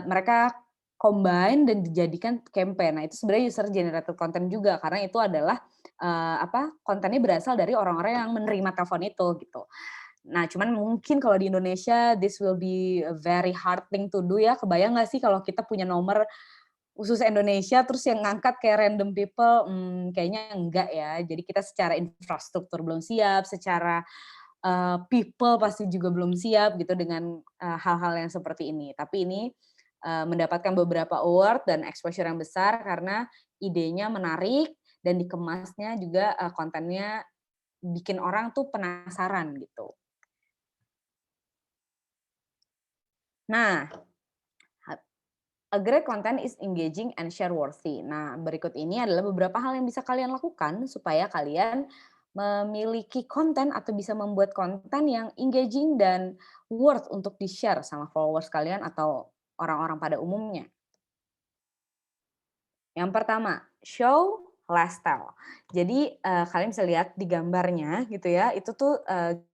Speaker 2: mereka combine dan dijadikan campaign. Nah, itu sebenarnya user generated content juga karena itu adalah kontennya berasal dari orang-orang yang menerima telepon itu gitu. Nah, cuman mungkin kalau di Indonesia this will be a very hard thing to do ya. Kebayang nggak sih kalau kita punya nomor khusus Indonesia terus yang ngangkat kayak random people, kayaknya enggak ya. Jadi kita secara infrastruktur belum siap, secara people pasti juga belum siap gitu dengan hal-hal yang seperti ini. Tapi ini mendapatkan beberapa award dan exposure yang besar karena idenya menarik dan dikemasnya juga kontennya bikin orang tuh penasaran gitu. Nah, a great content is engaging and share worthy. Nah, berikut ini adalah beberapa hal yang bisa kalian lakukan supaya kalian memiliki konten atau bisa membuat konten yang engaging dan worth untuk di-share sama followers kalian atau orang-orang pada umumnya. Yang pertama, show lifestyle. Jadi kalian bisa lihat di gambarnya gitu ya, itu tuh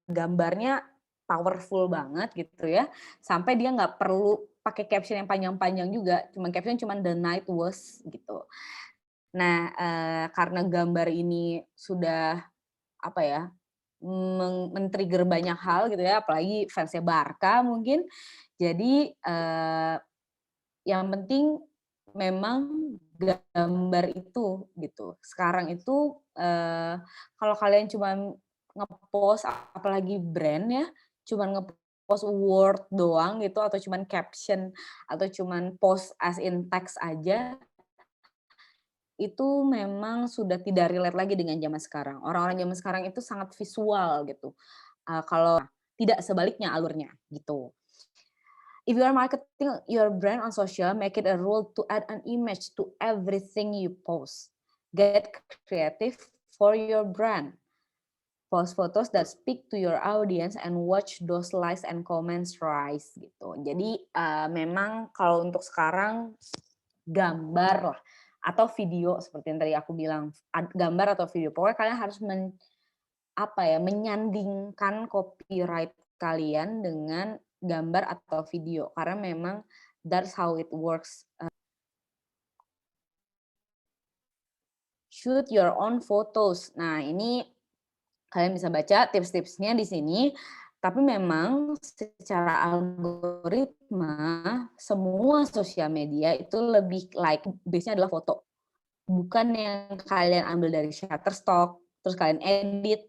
Speaker 2: gambarnya powerful banget gitu ya, sampai dia nggak perlu pakai caption yang panjang-panjang juga, caption cuma the night was gitu. Nah, karena gambar ini sudah men-trigger banyak hal gitu ya, apalagi fansnya Barca mungkin. Jadi yang penting memang gambar itu gitu. Sekarang itu kalau kalian cuma ngepost apalagi brand ya, cuma ngepost word doang gitu atau cuma caption atau cuma post as in text aja, itu memang sudah tidak relate lagi dengan zaman sekarang. Orang-orang zaman sekarang itu sangat visual gitu. Kalau tidak sebaliknya alurnya gitu. If you are marketing your brand on social, make it a rule to add an image to everything you post. Get creative for your brand. Post photos that speak to your audience and watch those likes and comments rise gitu. Jadi memang kalau untuk sekarang gambar lah atau video seperti yang tadi aku bilang, gambar atau video. Pokoknya kalian harus menyandingkan copyright kalian dengan gambar atau video karena memang that's how it works. Shoot your own photos. Nah, ini kalian bisa baca tips-tipsnya di sini. Tapi memang secara algoritma semua sosial media itu lebih base-nya adalah foto. Bukan yang kalian ambil dari Shutterstock, terus kalian edit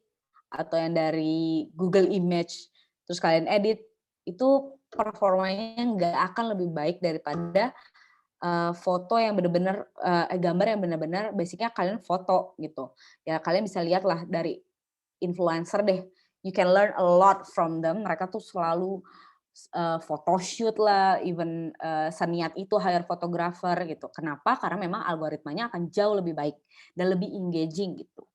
Speaker 2: atau yang dari Google Image, terus kalian edit. Itu performanya nggak akan lebih baik daripada foto yang benar-benar gambar yang benar-benar basicnya kalian foto gitu ya. Kalian bisa lihat lah dari influencer deh, you can learn a lot from them. Mereka tuh selalu photoshoot lah, even seniat itu hire photographer gitu. Kenapa? Karena memang algoritmanya akan jauh lebih baik dan lebih engaging gitu.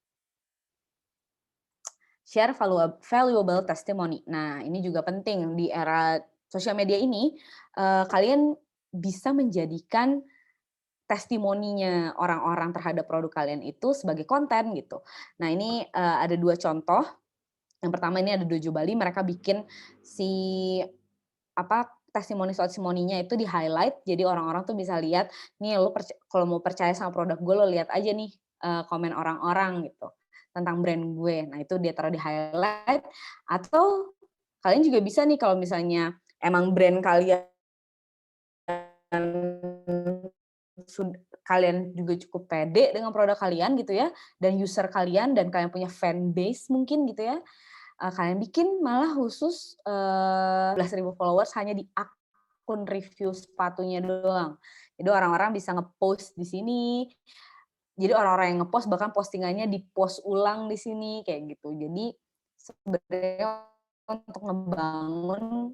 Speaker 2: Share valuable testimony. Nah, ini juga penting di era sosial media ini. Kalian bisa menjadikan testimoninya orang-orang terhadap produk kalian itu sebagai konten gitu. Nah, ini ada 2 contoh. Yang pertama ini ada Dojo Bali, mereka bikin testimoninya itu di highlight, jadi orang-orang tuh bisa lihat, nih lo kalau mau percaya sama produk gue, lo lihat aja nih komen orang-orang gitu tentang brand gue. Nah, itu dia taruh di highlight. Atau kalian juga bisa nih kalau misalnya emang brand kalian juga cukup pede dengan produk kalian gitu ya, dan user kalian dan kalian punya fan base mungkin gitu ya, kalian bikin malah khusus 11.000 followers hanya di akun review sepatunya doang. Jadi orang-orang bisa ngepost di sini. Jadi orang-orang yang ngepost bahkan postingannya di-post ulang di sini kayak gitu. Jadi sebenarnya untuk ngebangun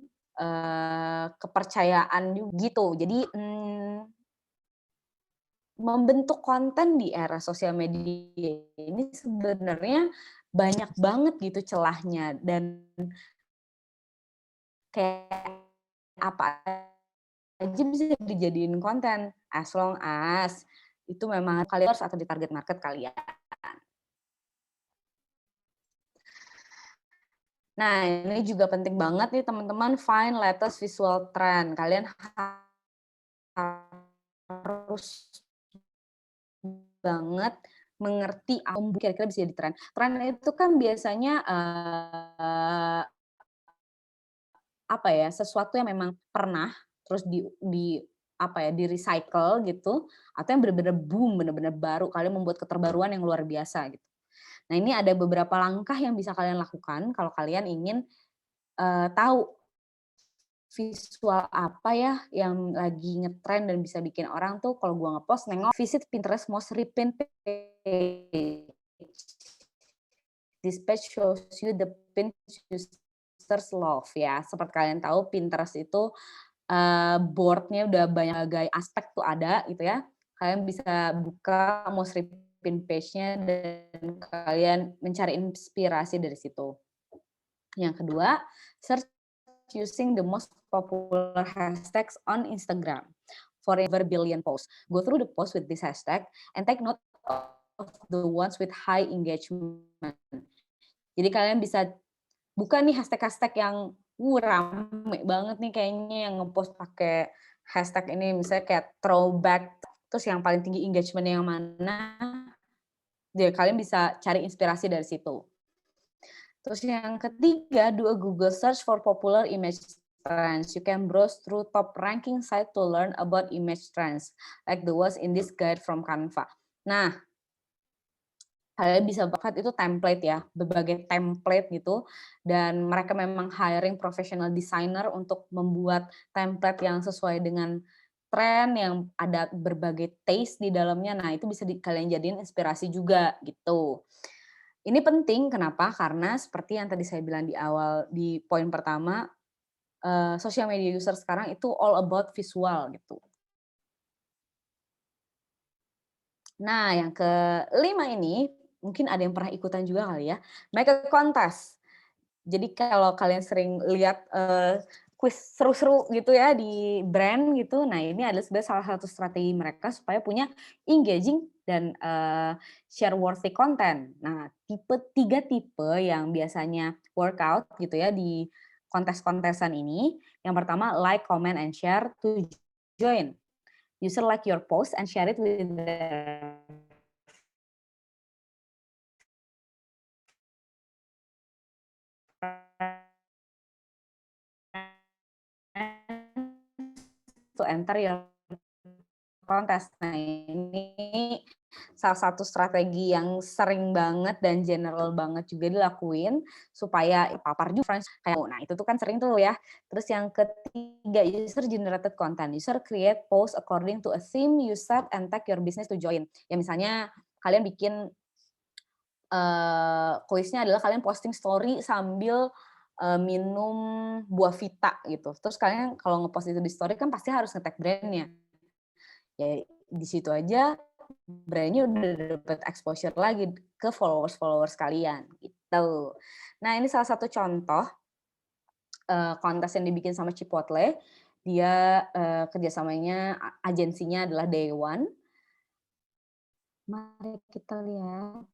Speaker 2: kepercayaan juga gitu. Jadi membentuk konten di era sosial media ini sebenarnya banyak banget gitu celahnya, dan kayak apa aja bisa dijadiin konten as long as itu memang kalian atau di target market kalian. Nah, ini juga penting banget nih teman-teman, find latest visual trend. Kalian harus banget mengerti kira-kira bisa jadi tren. Tren itu kan biasanya apa ya, sesuatu yang memang pernah terus di apa ya, di-recycle gitu, atau yang benar-benar boom, benar-benar baru, kalian membuat keterbaruan yang luar biasa gitu. Nah, ini ada beberapa langkah yang bisa kalian lakukan kalau kalian ingin tahu visual apa ya yang lagi ngetrend dan bisa bikin orang tuh kalau gua ngepost nengok visit Pinterest most repin page. This page shows you the Pinterest users love ya. Seperti kalian tahu Pinterest itu board-nya udah banyak aspek tuh ada gitu ya. Kalian bisa buka most repin page-nya dan kalian mencari inspirasi dari situ. Yang kedua, search using the most popular hashtags on Instagram for every billion posts. Go through the post with this hashtag and take note of the ones with high engagement. Jadi kalian bisa buka nih hashtag-hashtag yang rame banget nih kayaknya yang ngepost pakai hashtag ini, misalnya kayak throwback, terus yang paling tinggi engagement yang mana, jadi kalian bisa cari inspirasi dari situ. Terus yang ketiga, do a Google search for popular image trends. You can browse through top ranking site to learn about image trends, like the ones in this guide from Canva. Nah, kalian bisa buat itu template ya, berbagai template gitu, dan mereka memang hiring professional designer untuk membuat template yang sesuai dengan tren yang ada berbagai taste di dalamnya. Nah, itu bisa kalian jadiin inspirasi juga gitu. Ini penting, kenapa? Karena seperti yang tadi saya bilang di awal, di poin pertama, social media user sekarang itu all about visual gitu. Nah, yang kelima ini, mungkin ada yang pernah ikutan juga kali ya, make a contest. Jadi kalau kalian sering lihat kuis seru-seru gitu ya di brand gitu, nah ini adalah sebenarnya salah satu strategi mereka supaya punya engaging dan share-worthy content. Nah, tiga tipe yang biasanya workout gitu ya di kontes-kontesan ini. Yang pertama, like, comment, and share to join. User like your post and share it with their to enter your contest. Nah, ini salah satu strategi yang sering banget dan general banget juga dilakuin supaya papar juga kayak nah itu tuh kan sering tuh ya. Terus yang ketiga, user generated content. User create post according to a theme you set and tag your business to join. Ya misalnya kalian bikin kuisnya adalah kalian posting story sambil minum buah vita gitu. Terus kalian kalau ngepost itu di story kan pasti harus nge-tag brand-nya. Ya di situ aja brand-nya udah dapat exposure lagi ke followers kalian gitu. Nah, ini salah satu contoh kontes yang dibikin sama Chipotle. Dia kerjasamanya agensinya adalah Day One. Mari kita lihat.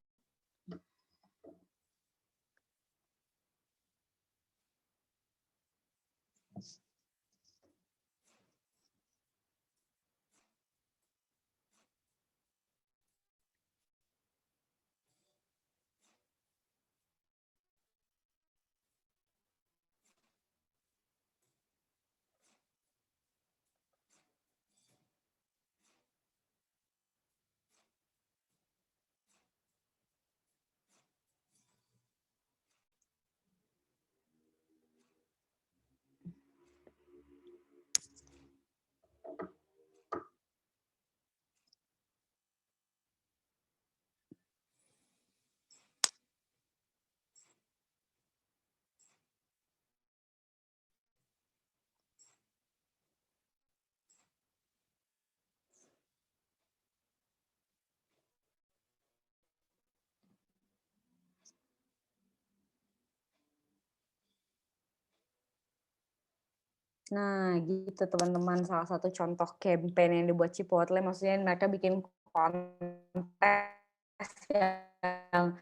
Speaker 2: Nah, gitu teman-teman, salah satu contoh campaign yang dibuat Chipotle, maksudnya mereka bikin kontes yang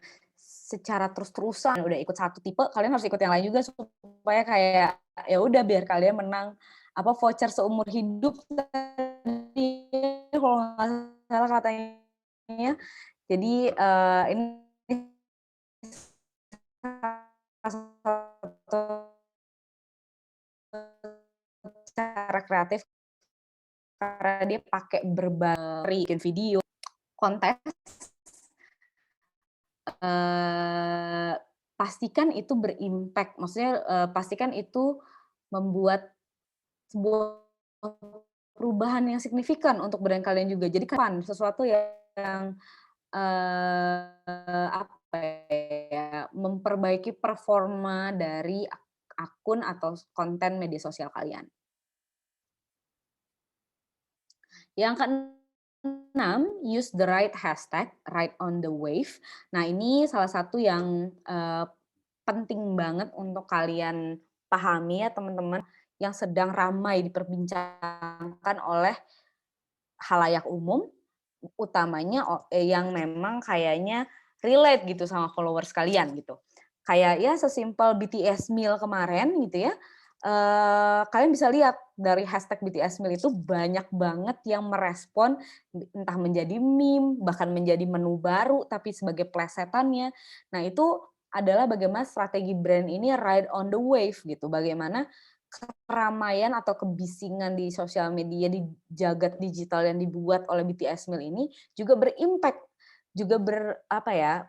Speaker 2: secara terus-terusan udah ikut satu tipe, kalian harus ikut yang lain juga supaya kayak ya udah biar kalian menang voucher seumur hidup tadi kalau nggak salah katanya. Jadi ini cara kreatif karena dia pakai berbagai bikin video konten. Pastikan itu berimpact, maksudnya pastikan itu membuat sebuah perubahan yang signifikan untuk brand kalian juga. Jadi kan sesuatu yang memperbaiki performa dari akun atau konten media sosial kalian. Yang keenam, use the right hashtag, right on the wave. Nah, ini salah satu yang penting banget untuk kalian pahami ya teman-teman, yang sedang ramai diperbincangkan oleh khalayak umum, utamanya yang memang kayaknya relate gitu sama followers kalian gitu. Kayak ya sesimpel BTS Meal kemarin gitu ya, kalian bisa lihat dari hashtag BTS Meal itu banyak banget yang merespon, entah menjadi meme, bahkan menjadi menu baru tapi sebagai plesetannya. Nah itu adalah bagaimana strategi brand ini ride on the wave gitu, bagaimana keramaian atau kebisingan di sosial media, di jagat digital yang dibuat oleh BTS Meal ini juga berimpact, juga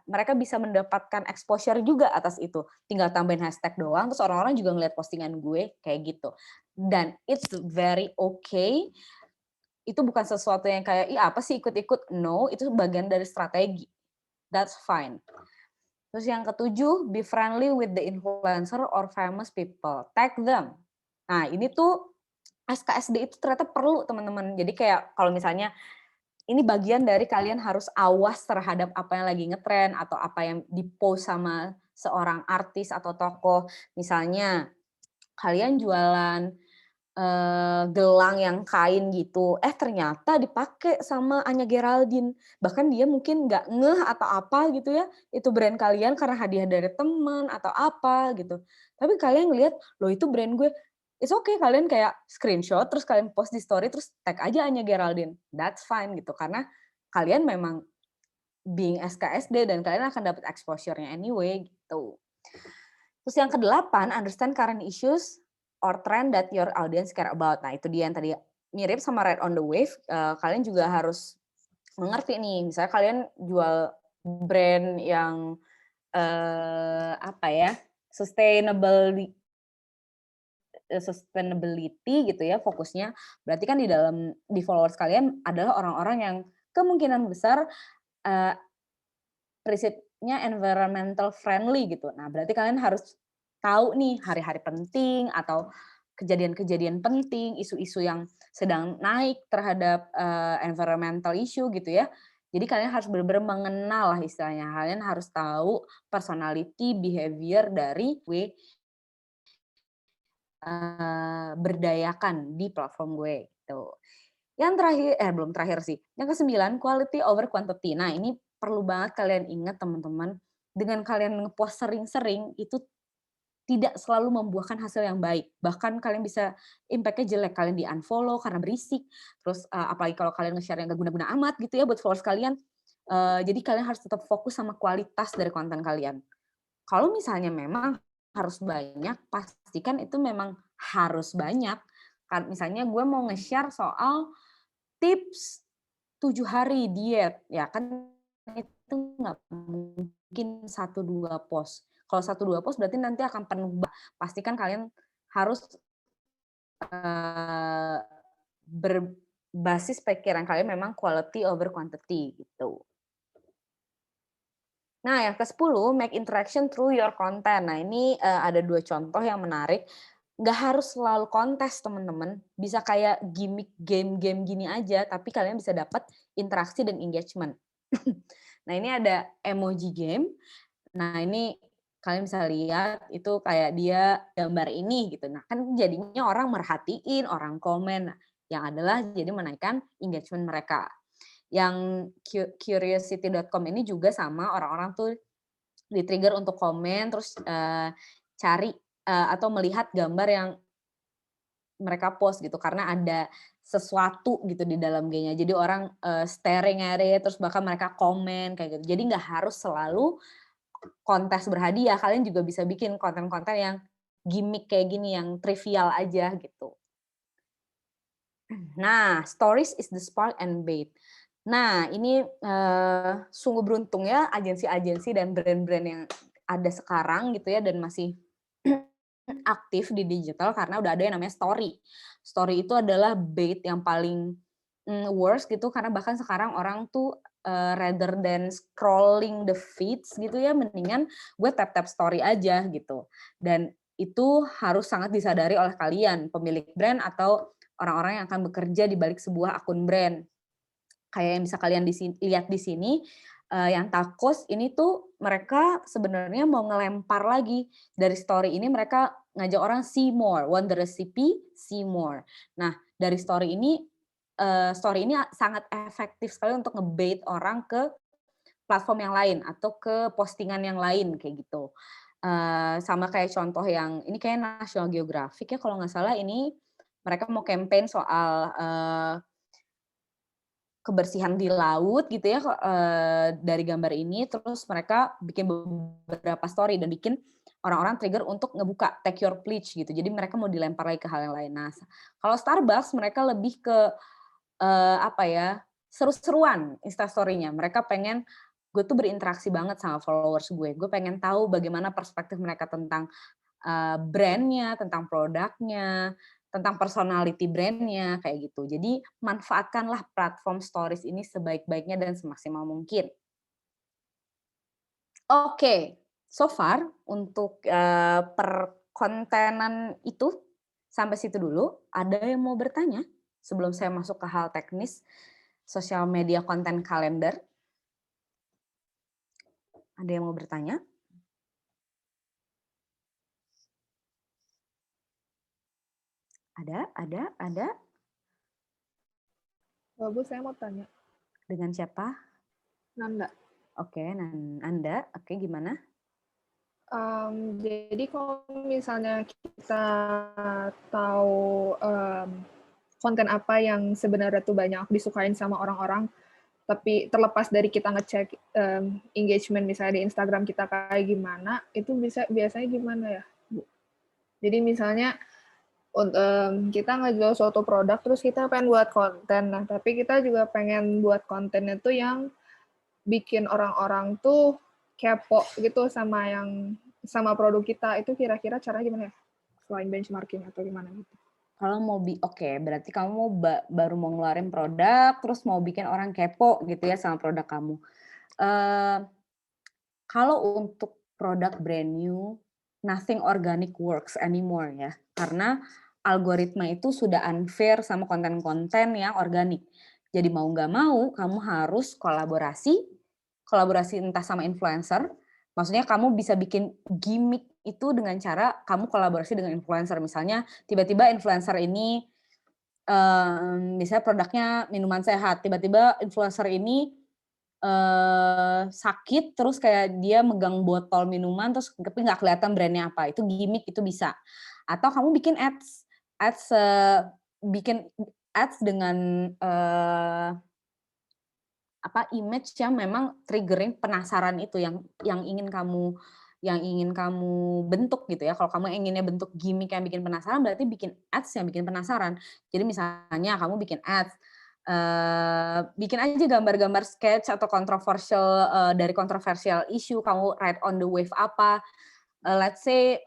Speaker 2: mereka bisa mendapatkan exposure juga atas itu. Tinggal tambahin hashtag doang, terus orang-orang juga ngeliat postingan gue kayak gitu. Dan it's very okay. Itu bukan sesuatu yang kayak, apa sih ikut-ikut? No, itu bagian dari strategi. That's fine. Terus yang ketujuh, be friendly with the influencer or famous people. Tag them. Nah, ini tuh SKSD itu ternyata perlu, teman-teman. Jadi kayak kalau misalnya ini bagian dari kalian harus awas terhadap apa yang lagi ngetren atau apa yang di-post sama seorang artis atau tokoh. Misalnya kalian jualan gelang yang kain gitu, ternyata dipakai sama Anya Geraldine, bahkan dia mungkin nggak ngeh atau apa gitu ya, itu brand kalian karena hadiah dari teman atau apa gitu, tapi kalian ngelihat, loh itu brand gue, it's okay, kalian kayak screenshot, terus kalian post di story, terus tag aja Anya Geraldine, that's fine gitu, karena kalian memang being SKSD dan kalian akan dapat exposure-nya anyway gitu. Terus yang ke-8, understand current issues or trend that your audience care about. Nah, itu dia yang tadi mirip sama ride on the wave. Kalian juga harus mengerti nih, misalnya kalian jual brand yang sustainability gitu ya fokusnya. Berarti kan di followers kalian adalah orang-orang yang kemungkinan besar prinsipnya environmental friendly gitu. Nah, berarti kalian harus tahu nih hari-hari penting atau kejadian-kejadian penting, isu-isu yang sedang naik terhadap environmental issue gitu ya. Jadi kalian harus benar-benar mengenal lah istilahnya. Kalian harus tahu personality, behavior dari berdayakan di platform gue gitu. Yang terakhir, belum terakhir sih. Yang ke-9, quality over quantity. Nah, ini perlu banget kalian ingat teman-teman, dengan kalian ngepost sering-sering itu tidak selalu membuahkan hasil yang baik. Bahkan kalian bisa impact-nya jelek, kalian di-unfollow karena berisik. Terus apalagi kalau kalian nge-share yang gak guna-guna amat gitu ya buat followers kalian. Jadi kalian harus tetap fokus sama kualitas dari konten kalian. Kalau misalnya memang harus banyak, pastikan itu memang harus banyak. Misalnya gue mau nge-share soal tips 7 hari diet, ya kan itu nggak mungkin 1-2 post. Kalau 1-2 post berarti nanti akan penuh. Pastikan kalian harus berbasis pikiran kalian memang quality over quantity gitu. Nah, yang ke-10, make interaction through your content. Nah, ini ada 2 contoh yang menarik. Nggak harus selalu kontes, teman-teman. Bisa kayak gimmick game-game gini aja, tapi kalian bisa dapat interaksi dan engagement. Nah, ini ada emoji game. Nah, ini kalian bisa lihat itu kayak dia gambar ini gitu. Nah, kan jadinya orang merhatiin, orang komen. Nah, yang adalah jadi menaikkan engagement mereka. Yang curiosity.com ini juga sama, orang-orang tuh di-trigger untuk komen, terus cari atau melihat gambar yang mereka post gitu, karena ada sesuatu gitu di dalam G-nya. Jadi orang staring at it, terus bahkan mereka komen kayak gitu. Jadi nggak harus selalu kontes berhadiah, kalian juga bisa bikin konten-konten yang gimmick kayak gini, yang trivial aja gitu. Nah, stories is the spark and bait. Nah, ini sungguh beruntung ya agensi-agensi dan brand-brand yang ada sekarang gitu ya, dan masih aktif di digital karena udah ada yang namanya story. Story itu adalah bait yang paling worst gitu, karena bahkan sekarang orang tuh rather than scrolling the feeds gitu ya, mendingan gue tap-tap story aja gitu. Dan itu harus sangat disadari oleh kalian, pemilik brand atau orang-orang yang akan bekerja di balik sebuah akun brand. Kayak yang bisa kalian lihat di sini, yang Tacos ini tuh mereka sebenarnya mau ngelempar lagi dari story ini, mereka ngajak orang see more, want the recipe, see more. Nah, dari story ini sangat efektif sekali untuk ngebait orang ke platform yang lain atau ke postingan yang lain kayak gitu. Sama kayak contoh yang ini kayak National Geographic ya kalau nggak salah, ini mereka mau campaign soal kebersihan di laut gitu ya, dari gambar ini, terus mereka bikin beberapa story dan bikin orang-orang trigger untuk ngebuka take your pledge gitu. Jadi mereka mau dilempar lagi ke hal yang lain. Nah, kalau Starbucks mereka lebih ke seru-seruan Instastory-nya. Mereka pengen gue tuh berinteraksi banget sama followers gue. Gue pengen tahu bagaimana perspektif mereka tentang brand-nya, tentang produknya, tentang personality brand-nya, kayak gitu. Jadi manfaatkanlah platform stories ini sebaik-baiknya dan semaksimal mungkin. Oke, so far untuk perkontenan itu sampai situ dulu. Ada yang mau bertanya sebelum saya masuk ke hal teknis social media content calendar? Ada yang mau bertanya? Ada.
Speaker 12: Bu, saya mau tanya.
Speaker 2: Dengan siapa?
Speaker 12: Nanda.
Speaker 2: Oke, Anda. Oke, gimana?
Speaker 12: Jadi kalau misalnya kita tahu konten apa yang sebenarnya tuh banyak disukain sama orang-orang, tapi terlepas dari kita ngecek engagement misalnya di Instagram kita kayak gimana, itu biasanya gimana ya, Bu? Jadi misalnya kita ngejual suatu produk, terus kita pengen buat konten, nah tapi kita juga pengen buat kontennya tuh yang bikin orang-orang tuh kepo gitu sama produk kita, itu kira-kira caranya gimana ya? Selain benchmarking atau gimana gitu?
Speaker 2: Kalau mau berarti kamu mau baru mau ngeluarin produk, terus mau bikin orang kepo gitu ya sama produk kamu. Kalau untuk produk brand new, nothing organic works anymore ya, karena algoritma itu sudah unfair sama konten-konten yang organik. Jadi mau nggak mau, kamu harus kolaborasi entah sama influencer, maksudnya kamu bisa bikin gimmick itu dengan cara kamu kolaborasi dengan influencer. Misalnya tiba-tiba influencer ini, misalnya produknya minuman sehat, tiba-tiba influencer ini sakit, terus kayak dia megang botol minuman, terus tapi nggak kelihatan brandnya apa, itu gimmick, itu bisa. Atau kamu bikin bikin ads dengan image yang memang triggering penasaran itu yang ingin kamu bentuk gitu ya. Kalau kamu inginnya bentuk gimmick yang bikin penasaran, berarti bikin ads yang bikin penasaran. Jadi misalnya kamu bikin ads, bikin aja gambar-gambar sketch atau kontroversial dari kontroversial issue, kamu ride on the wave apa. Let's say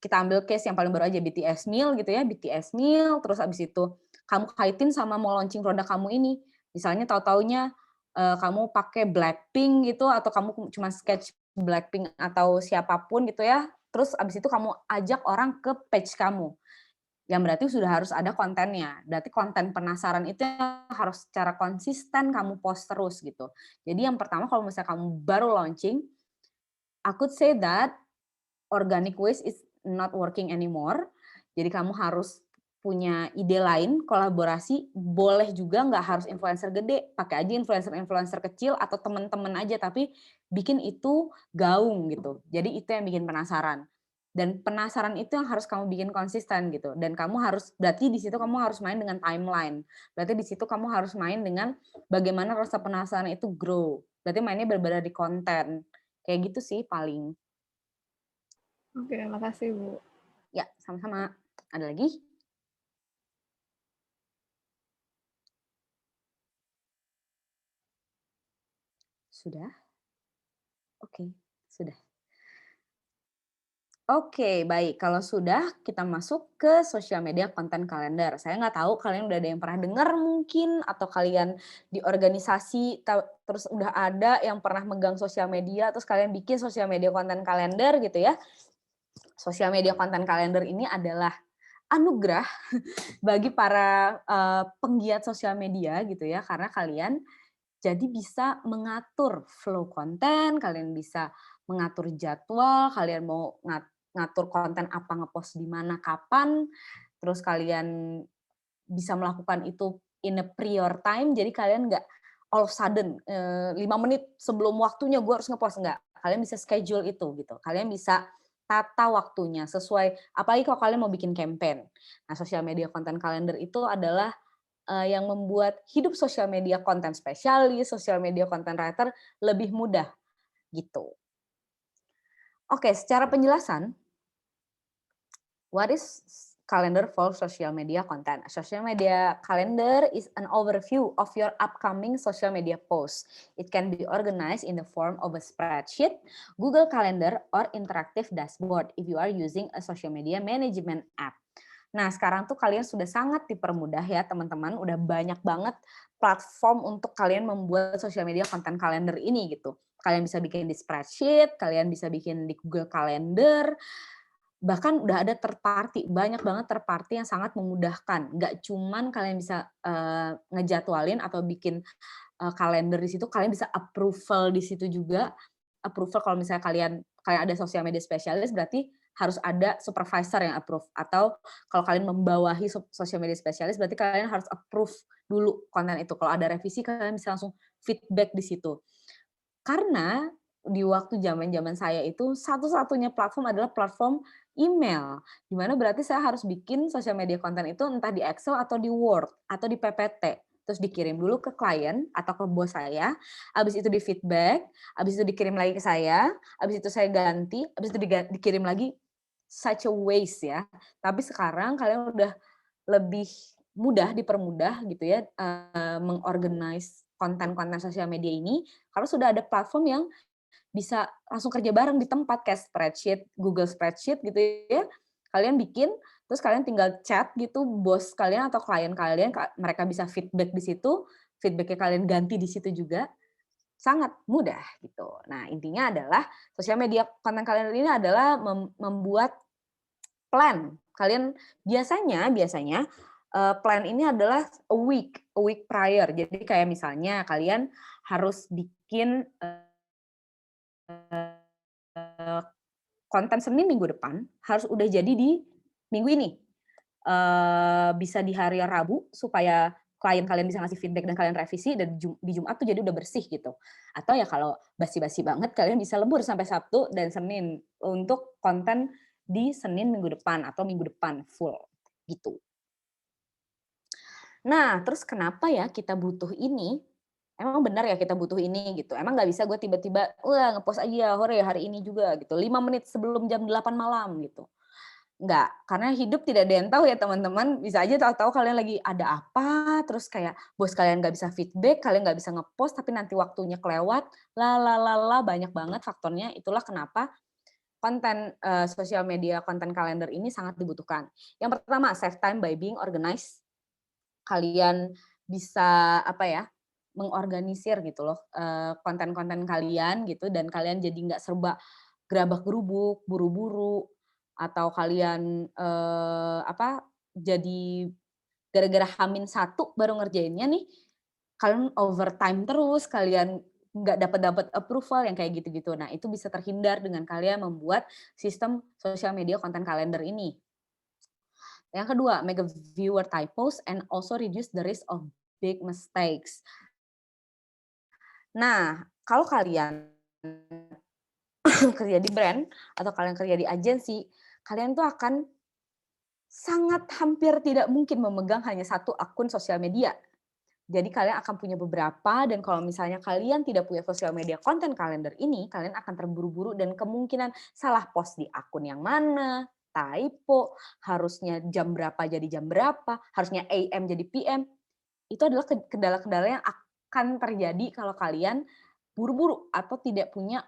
Speaker 2: kita ambil case yang paling baru aja, BTS meal gitu ya, BTS meal, terus abis itu kamu kaitin sama mau launching produk kamu ini. Misalnya tahu-taunya kamu pakai Blackpink gitu, atau kamu cuma sketch Blackpink atau siapapun gitu ya, terus abis itu kamu ajak orang ke page kamu, yang berarti sudah harus ada kontennya. Berarti konten penasaran itu harus secara konsisten kamu post terus gitu. Jadi yang pertama kalau misalnya kamu baru launching, I could say that organic ways is not working anymore. Jadi kamu harus punya ide lain, kolaborasi, boleh juga nggak harus influencer gede, pakai aja influencer-influencer kecil atau teman-teman aja, tapi bikin itu gaung gitu. Jadi itu yang bikin penasaran. Dan penasaran itu yang harus kamu bikin konsisten gitu. Dan kamu harus, berarti di situ kamu harus main dengan timeline. Berarti di situ kamu harus main dengan bagaimana rasa penasaran itu grow. Berarti mainnya berbeda di konten. Kayak gitu sih paling.
Speaker 12: Oke, makasih Bu.
Speaker 2: Ya, sama-sama. Ada lagi? Sudah? Oke, sudah. Oke, baik. Kalau sudah, kita masuk ke social media content calendar. Saya nggak tahu kalian udah ada yang pernah dengar mungkin, atau kalian di organisasi, terus udah ada yang pernah megang sosial media, terus kalian bikin social media content calendar gitu ya. Social media content calendar ini adalah anugerah bagi para penggiat sosial media gitu ya, karena kalian jadi bisa mengatur flow konten, kalian bisa mengatur jadwal, kalian mau ngatur konten apa ngepost di mana kapan, terus kalian bisa melakukan itu in a prior time, jadi kalian nggak all of sudden 5 menit sebelum waktunya gue harus ngepost, nggak. Kalian bisa schedule itu gitu. Kalian bisa tata waktunya sesuai, apalagi kalau kalian mau bikin campaign. Nah, social media content calendar itu adalah yang membuat hidup sosial media konten spesialis, sosial media content writer lebih mudah gitu. Oke, secara penjelasan, what is calendar for social media content? Social media calendar is an overview of your upcoming social media posts. It can be organized in the form of a spreadsheet, Google Calendar, or interactive dashboard if you are using a social media management app. Nah, sekarang tuh kalian sudah sangat dipermudah ya, teman-teman. Udah banyak banget platform untuk kalian membuat social media content calendar ini gitu. Kalian bisa bikin di spreadsheet, kalian bisa bikin di Google Calendar, bahkan udah ada third party, banyak banget third party yang sangat memudahkan. Nggak cuman kalian bisa ngejadwalin atau bikin kalender di situ, kalian bisa approval di situ juga. Approval kalau misalnya kalian ada sosial media spesialis, berarti harus ada supervisor yang approve. Atau kalau kalian membawahi sosial media spesialis, berarti kalian harus approve dulu konten itu. Kalau ada revisi, kalian bisa langsung feedback di situ. Karena di waktu zaman-zaman saya itu, satu-satunya platform adalah platform email. Di mana berarti saya harus bikin sosial media konten itu entah di Excel atau di Word atau di PPT. Terus dikirim dulu ke klien atau ke bos saya, habis itu di feedback, habis itu dikirim lagi ke saya, habis itu saya ganti, habis itu dikirim lagi, such a waste ya. Tapi sekarang kalian udah lebih mudah, dipermudah gitu ya, mengorganize konten-konten sosial media ini, karena sudah ada platform yang bisa langsung kerja bareng di tempat, kayak spreadsheet, Google Spreadsheet gitu ya. Kalian bikin, terus kalian tinggal chat gitu, bos kalian atau klien kalian, mereka bisa feedback di situ, feedbacknya kalian ganti di situ juga, sangat mudah gitu. Nah, intinya adalah sosial media konten kalian ini adalah membuat plan. Kalian biasanya plan ini adalah a week prior. Jadi kayak misalnya kalian harus bikin konten Senin minggu depan harus udah jadi di minggu ini. Bisa di hari Rabu supaya klien kalian bisa ngasih feedback dan kalian revisi, dan di Jumat tuh jadi udah bersih gitu. Atau ya kalau basi-basi banget kalian bisa lembur sampai Sabtu dan Senin untuk konten di Senin minggu depan atau minggu depan full gitu. Nah, terus kenapa ya kita butuh ini? Emang benar ya kita butuh ini gitu. Emang nggak bisa gue tiba-tiba ngepost aja hore hari ini juga gitu. 5 menit sebelum jam 8 malam gitu. Enggak, karena hidup tidak ada yang tahu ya teman-teman. Bisa aja tahu-tahu kalian lagi ada apa, terus kayak bos kalian nggak bisa feedback, kalian nggak bisa ngepost, tapi nanti waktunya kelewat, banyak banget faktornya. Itulah kenapa konten sosial media konten kalender ini sangat dibutuhkan. Yang pertama, save time by being organized. Kalian bisa mengorganisir gitu loh konten-konten kalian gitu, dan kalian jadi nggak serba gerabak-gerubuk, buru-buru, atau kalian jadi gara-gara H-1 baru ngerjainnya nih, kalian overtime terus, kalian nggak dapat approval yang kayak gitu-gitu. Nah, itu bisa terhindar dengan kalian membuat sistem sosial media konten kalender ini. Yang kedua, make a fewer typos and also reduce the risk of big mistakes. Nah, kalau kalian kerja di brand atau kalian kerja di agensi, kalian tuh akan sangat hampir tidak mungkin memegang hanya satu akun sosial media. Jadi kalian akan punya beberapa, dan kalau misalnya kalian tidak punya sosial media content calendar ini, kalian akan terburu-buru dan kemungkinan salah post di akun yang mana, typo, harusnya jam berapa jadi jam berapa, harusnya AM jadi PM. Itu adalah kendala-kendala yang akan terjadi kalau kalian buru-buru atau tidak punya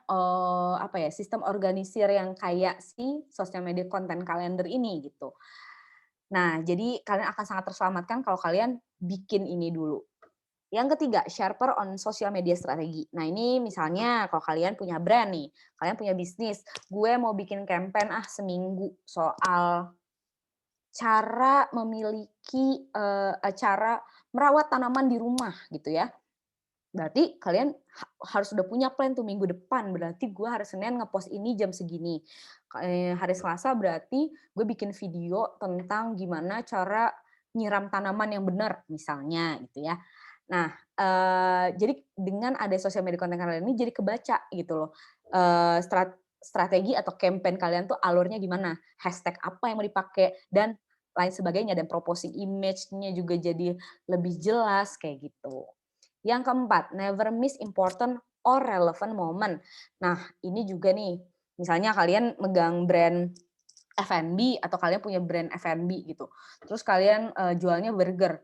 Speaker 2: sistem organisir yang kayak si sosial media content calendar ini gitu. Nah, jadi kalian akan sangat terselamatkan kalau kalian bikin ini dulu. Yang ketiga, sharper on social media strategi. Nah, ini misalnya kalau kalian punya brand nih, kalian punya bisnis, gue mau bikin campaign seminggu soal cara memiliki cara merawat tanaman di rumah gitu ya. Berarti kalian harus udah punya plan tuh minggu depan. Berarti gue hari Senin ngepost ini jam segini. Hari Selasa berarti gue bikin video tentang gimana cara nyiram tanaman yang benar misalnya gitu ya. Nah, jadi dengan ada social media content kalian ini jadi kebaca gitu loh. Strategi atau campaign kalian tuh alurnya gimana, hashtag apa yang mau dipakai dan lain sebagainya, dan proposing image-nya juga jadi lebih jelas kayak gitu. Yang keempat, never miss important or relevant moment. Nah, ini juga nih, misalnya kalian megang brand F&B atau kalian punya brand F&B gitu. Terus kalian jualnya burger.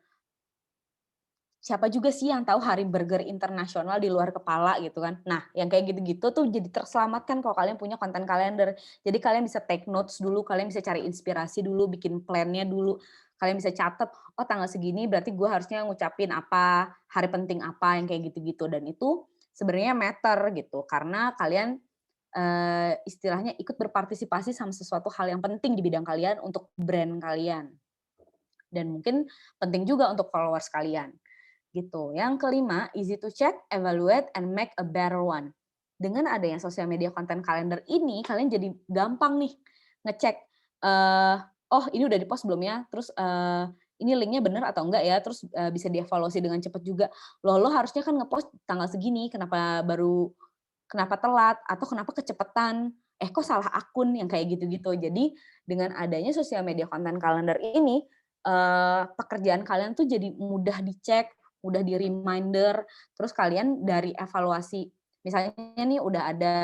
Speaker 2: Siapa juga sih yang tahu hari burger internasional di luar kepala gitu kan. Nah, yang kayak gitu-gitu tuh jadi terselamatkan kalau kalian punya konten kalender. Jadi kalian bisa take notes dulu, kalian bisa cari inspirasi dulu, bikin plan-nya dulu. Kalian bisa catat, oh tanggal segini berarti gue harusnya ngucapin apa, hari penting apa, yang kayak gitu-gitu. Dan itu sebenarnya matter gitu, karena kalian istilahnya ikut berpartisipasi sama sesuatu hal yang penting di bidang kalian untuk brand kalian. Dan mungkin penting juga untuk followers kalian. Gitu. Yang kelima, easy to check, evaluate, and make a better one. Dengan adanya sosial media content calendar ini, kalian jadi gampang nih ngecek, oh ini udah di-post belum ya, terus ini linknya bener atau enggak ya, terus bisa dievaluasi dengan cepat juga. Lo harusnya kan nge-post tanggal segini, kenapa telat, atau kenapa kecepatan, kok salah akun, yang kayak gitu-gitu. Jadi dengan adanya sosial media content calendar ini, pekerjaan kalian tuh jadi mudah dicek, mudah di reminder, terus kalian dari evaluasi, misalnya nih udah ada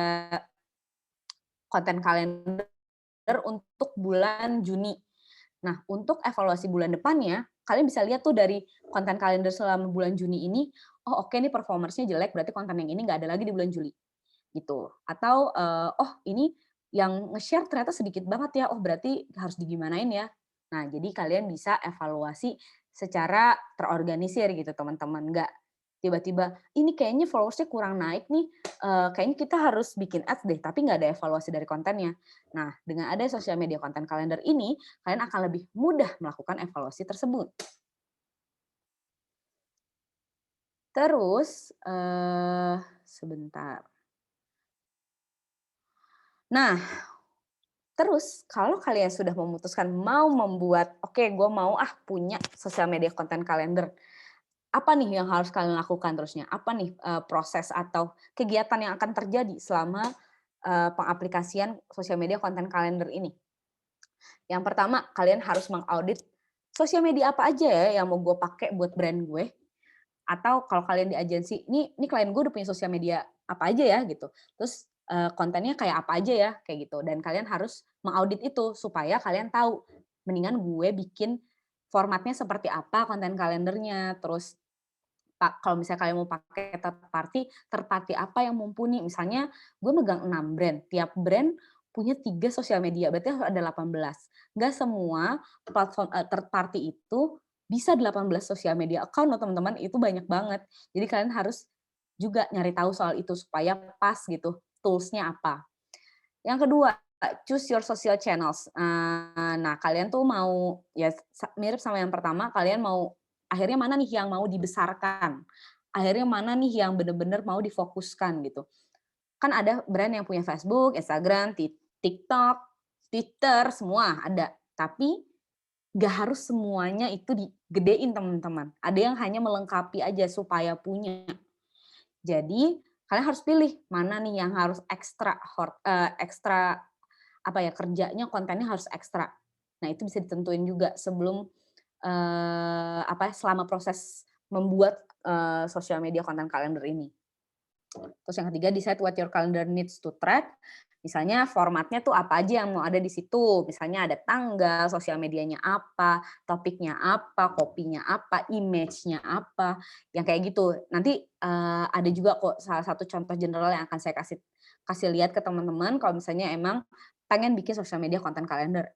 Speaker 2: konten kalender untuk bulan Juni. Nah, untuk evaluasi bulan depannya, kalian bisa lihat tuh dari konten kalender selama bulan Juni ini, oh oke nih performance-nya jelek, berarti konten yang ini nggak ada lagi di bulan Juli. Gitu. Atau, oh ini yang nge-share ternyata sedikit banget ya, oh berarti harus digimanain ya. Nah, jadi kalian bisa evaluasi secara terorganisir gitu teman-teman, nggak tiba-tiba ini kayaknya followersnya kurang naik nih, kayaknya kita harus bikin ads deh, tapi nggak ada evaluasi dari kontennya. Nah, dengan ada sosial media content calendar ini, kalian akan lebih mudah melakukan evaluasi tersebut. Terus, sebentar. Nah, terus kalau kalian sudah memutuskan mau membuat, oke, gue mau punya sosial media content calendar, apa nih yang harus kalian lakukan terusnya? Apa nih proses atau kegiatan yang akan terjadi selama pengaplikasian sosial media content calendar ini? Yang pertama, kalian harus mengaudit sosial media apa aja ya yang mau gue pakai buat brand gue. Atau kalau kalian di agensi, ini klien gue udah punya sosial media apa aja ya gitu. Terus kontennya kayak apa aja ya kayak gitu. Dan kalian harus mengaudit itu supaya kalian tahu mendingan gue bikin formatnya seperti apa konten kalendernya. Terus kalau misalnya kalian mau pakai third party apa yang mumpuni. Misalnya gue megang 6 brand. Tiap brand punya 3 sosial media, berarti ada 18. Nggak semua platform third party itu bisa 18 sosial media account loh teman-teman, itu banyak banget. Jadi kalian harus juga nyari tahu soal itu supaya pas gitu, tools-nya apa. Yang kedua, choose your social channels. Nah, kalian tuh mau, ya mirip sama yang pertama, kalian mau, akhirnya mana nih yang mau dibesarkan? Akhirnya mana nih yang benar-benar mau difokuskan gitu. Kan ada brand yang punya Facebook, Instagram, TikTok, Twitter, semua ada. Tapi nggak harus semuanya itu digedein teman-teman. Ada yang hanya melengkapi aja supaya punya. Jadi kalian harus pilih mana nih yang harus ekstra apa ya, kerjanya kontennya harus ekstra. Nah itu bisa ditentuin juga sebelum selama proses membuat social media content calendar ini. Terus yang ketiga, decide what your calendar needs to track. Misalnya formatnya tuh apa aja yang mau ada di situ. Misalnya ada tanggal, sosial medianya apa, topiknya apa, kopinya apa, image-nya apa, yang kayak gitu. Nanti ada juga kok salah satu contoh general yang akan saya kasih lihat ke teman-teman kalau misalnya emang pengen bikin social media content calendar.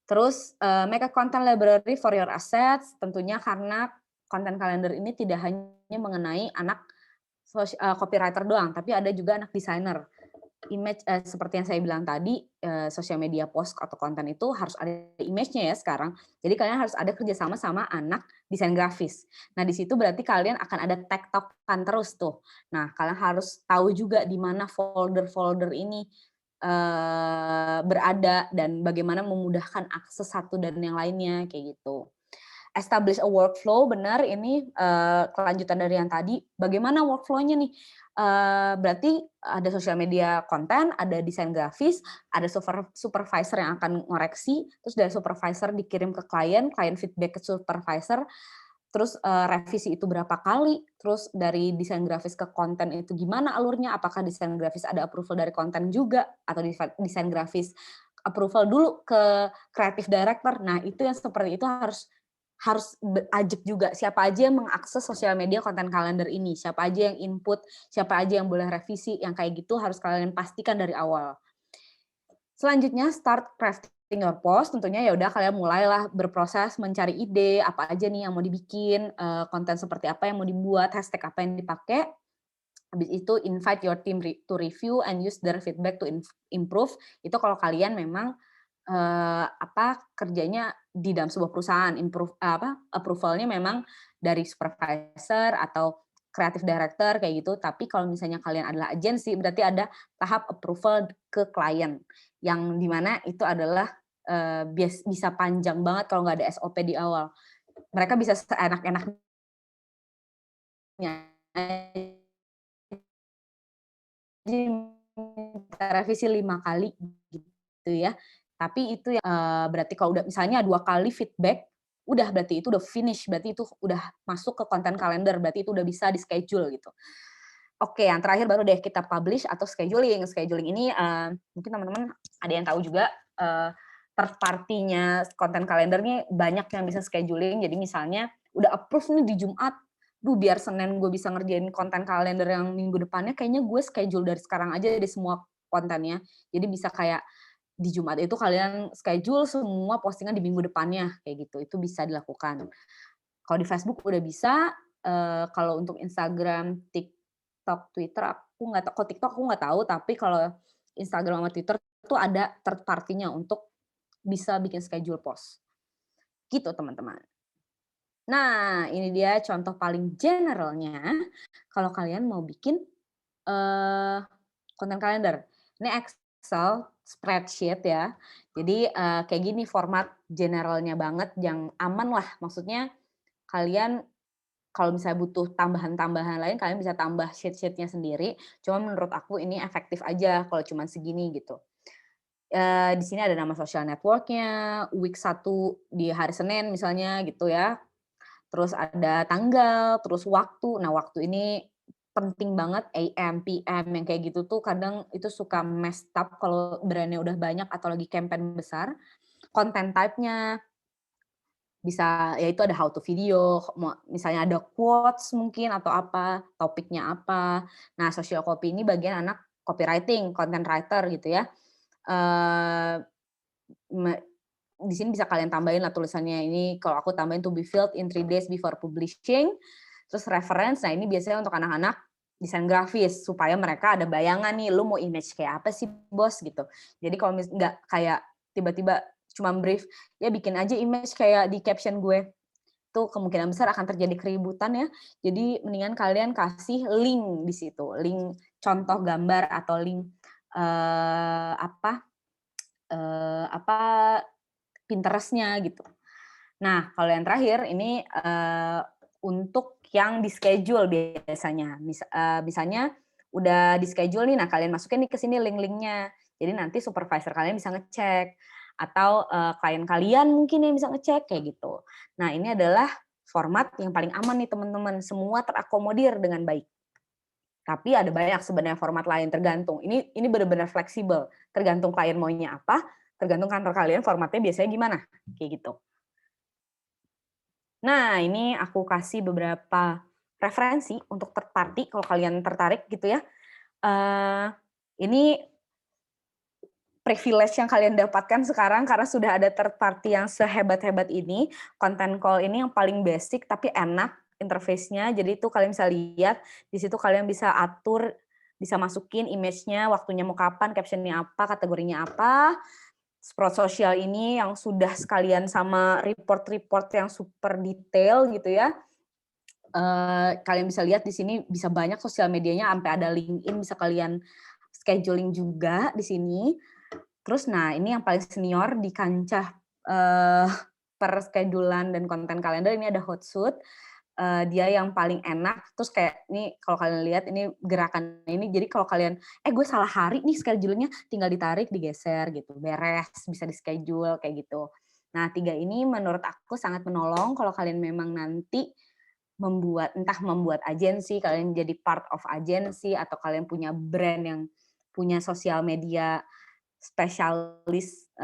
Speaker 2: Terus make a content library for your assets, tentunya karena content calendar ini tidak hanya mengenai anak copywriter doang, tapi ada juga anak desainer. Image seperti yang saya bilang tadi, social media post atau konten itu harus ada image-nya ya sekarang. Jadi kalian harus ada kerjasama sama anak desain grafis. Nah di situ berarti kalian akan ada tektokan terus tuh. Nah kalian harus tahu juga di mana folder-folder ini berada dan bagaimana memudahkan akses satu dan yang lainnya kayak gitu. Establish a workflow, benar ini kelanjutan dari yang tadi. Bagaimana workflow-nya nih? Berarti ada social media konten, ada desain grafis, ada supervisor yang akan ngoreksi, terus dari supervisor dikirim ke klien feedback ke supervisor, terus revisi itu berapa kali, terus dari desain grafis ke konten itu gimana alurnya, apakah desain grafis ada approval dari konten juga, atau desain grafis approval dulu ke creative director. Nah itu yang seperti itu harus ajak juga siapa aja yang mengakses sosial media konten kalender ini, siapa aja yang input, siapa aja yang boleh revisi, yang kayak gitu harus kalian pastikan dari awal. Selanjutnya start crafting your post, tentunya ya udah kalian mulailah berproses mencari ide apa aja nih yang mau dibikin, konten seperti apa yang mau dibuat, hashtag apa yang dipakai. Habis itu invite your team to review and use their feedback to improve. Itu kalau kalian memang kerjanya di dalam sebuah perusahaan, approval-nya memang dari supervisor atau creative director kayak gitu. Tapi kalau misalnya kalian adalah agensi, berarti ada tahap approval ke klien, yang dimana itu adalah bisa panjang banget kalau nggak ada SOP di awal. Mereka bisa seenak-enaknya revisi 5 kali gitu ya. Tapi itu berarti kalau udah misalnya 2 kali feedback, udah berarti itu udah finish, berarti itu udah masuk ke konten kalender, berarti itu udah bisa di schedule gitu. Oke, yang terakhir baru deh kita publish atau scheduling. Scheduling ini mungkin teman-teman ada yang tahu juga, third party-nya konten kalendernya banyak yang bisa scheduling. Jadi misalnya udah approve nih di Jumat, biar Senin gue bisa ngerjain konten kalender yang minggu depannya, kayaknya gue schedule dari sekarang aja di semua kontennya. Jadi bisa kayak di Jumat itu kalian schedule semua postingan di minggu depannya, kayak gitu. Itu bisa dilakukan. Kalau di Facebook udah bisa, kalau untuk Instagram, TikTok, Twitter, aku nggak tahu. Kalau TikTok aku nggak tahu, tapi kalau Instagram sama Twitter itu ada third party-nya untuk bisa bikin schedule post. Gitu teman-teman. Nah, ini dia contoh paling generalnya kalau kalian mau bikin konten kalender. Ini Excel spreadsheet ya. Jadi kayak gini format generalnya banget yang aman lah. Maksudnya kalian kalau misalnya butuh tambahan-tambahan lain, kalian bisa tambah sheet-sheetnya sendiri. Cuma menurut aku ini efektif aja kalau cuma segini gitu. Di sini ada nama social network-nya, week 1 di hari Senin misalnya gitu ya. Terus ada tanggal, terus waktu. Nah, waktu ini penting banget, AM, PM, yang kayak gitu tuh kadang itu suka messed up kalau brand-nya udah banyak atau lagi campaign besar. Content type-nya, bisa, ya itu ada how to video, misalnya ada quotes mungkin atau apa, topiknya apa. Nah, social copy ini bagian anak copywriting, content writer gitu ya. Di sini bisa kalian tambahin lah tulisannya ini, kalau aku tambahin to be filled in 3 days before publishing. Terus reference, nah ini biasanya untuk anak-anak desain grafis, supaya mereka ada bayangan nih, lu mau image kayak apa sih bos gitu. Jadi kalau nggak kayak tiba-tiba cuma brief, ya bikin aja image kayak di caption gue. Itu kemungkinan besar akan terjadi keributan ya. Jadi mendingan kalian kasih link di situ, link contoh gambar atau link Pinterest-nya gitu. Nah, kalau yang terakhir ini untuk yang di schedule biasanya. Misalnya udah di schedule nih, nah kalian masukin nih ke sini link-linknya. Jadi nanti supervisor kalian bisa ngecek atau klien kalian mungkin yang bisa ngecek kayak gitu. Nah, ini adalah format yang paling aman nih teman-teman. Semua terakomodir dengan baik. Tapi ada banyak sebenarnya format lain tergantung. Ini benar-benar fleksibel. Tergantung klien maunya apa, tergantung kantor kalian formatnya biasanya gimana. Kayak gitu. Nah, ini aku kasih beberapa referensi untuk third party kalau kalian tertarik gitu ya. Ini privilege yang kalian dapatkan sekarang karena sudah ada third party yang sehebat-hebat ini. Content call ini yang paling basic tapi enak interface-nya. Jadi itu kalian bisa lihat, di situ kalian bisa atur, bisa masukin image-nya, waktunya mau kapan, caption-nya apa, kategorinya apa. Sprout Social ini yang sudah sekalian sama report-report yang super detail gitu ya. Kalian bisa lihat di sini bisa banyak sosial medianya, sampai ada LinkedIn, bisa kalian scheduling juga di sini. Terus nah ini yang paling senior di kancah per schedulan dan konten kalender ini ada Hootsuite. Dia yang paling enak. Terus kayak ini kalau kalian lihat ini gerakan ini, jadi kalau kalian gue salah hari nih schedule-nya, tinggal ditarik, digeser gitu, beres, bisa di schedule kayak gitu. Nah 3 ini menurut aku sangat menolong kalau kalian memang nanti membuat agensi, kalian jadi part of agensi, atau kalian punya brand yang punya sosial media spesialis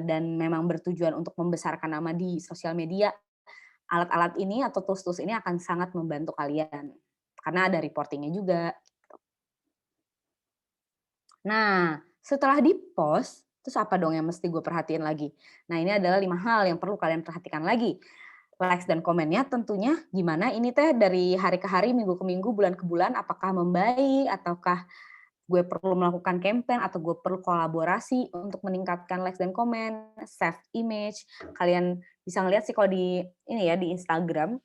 Speaker 2: dan memang bertujuan untuk membesarkan nama di sosial media. Alat-alat ini atau tools-tools ini akan sangat membantu kalian karena ada reportingnya juga. Nah, setelah di-post, terus apa dong yang mesti gue perhatiin lagi? Nah, ini adalah 5 hal yang perlu kalian perhatikan lagi. Likes dan komennya tentunya gimana ini teh dari hari ke hari, minggu ke minggu, bulan ke bulan, apakah membaik, ataukah gue perlu melakukan campaign, atau gue perlu kolaborasi untuk meningkatkan likes dan komen, save image. Kalian bisa ngeliat sih kalau di ini ya di Instagram,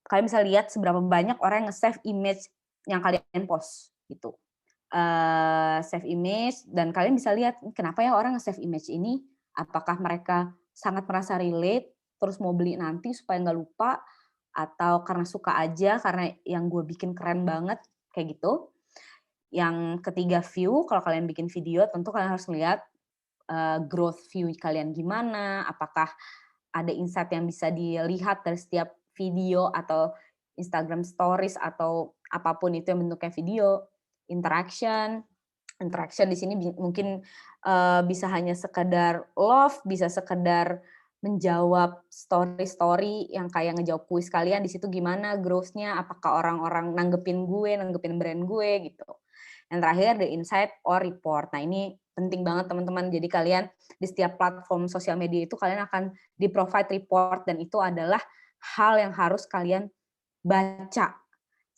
Speaker 2: kalian bisa lihat seberapa banyak orang yang nge-save image yang kalian post gitu. Save image, dan kalian bisa lihat kenapa ya orang nge-save image ini, apakah mereka sangat merasa relate, terus mau beli nanti supaya nggak lupa, atau karena suka aja, karena yang gue bikin keren banget, kayak gitu. Yang ketiga view, kalau kalian bikin video tentu kalian harus melihat growth view kalian gimana, apakah ada insight yang bisa dilihat dari setiap video atau Instagram stories atau apapun itu yang bentuknya video. Interaction di sini mungkin bisa hanya sekedar love, bisa sekedar menjawab story yang kayak ngejawab kuis kalian, di situ gimana growth-nya, apakah orang-orang nanggepin brand gue gitu. Yang terakhir, the insight or report. Nah, ini penting banget teman-teman. Jadi kalian di setiap platform sosial media itu kalian akan di-provide report, dan itu adalah hal yang harus kalian baca.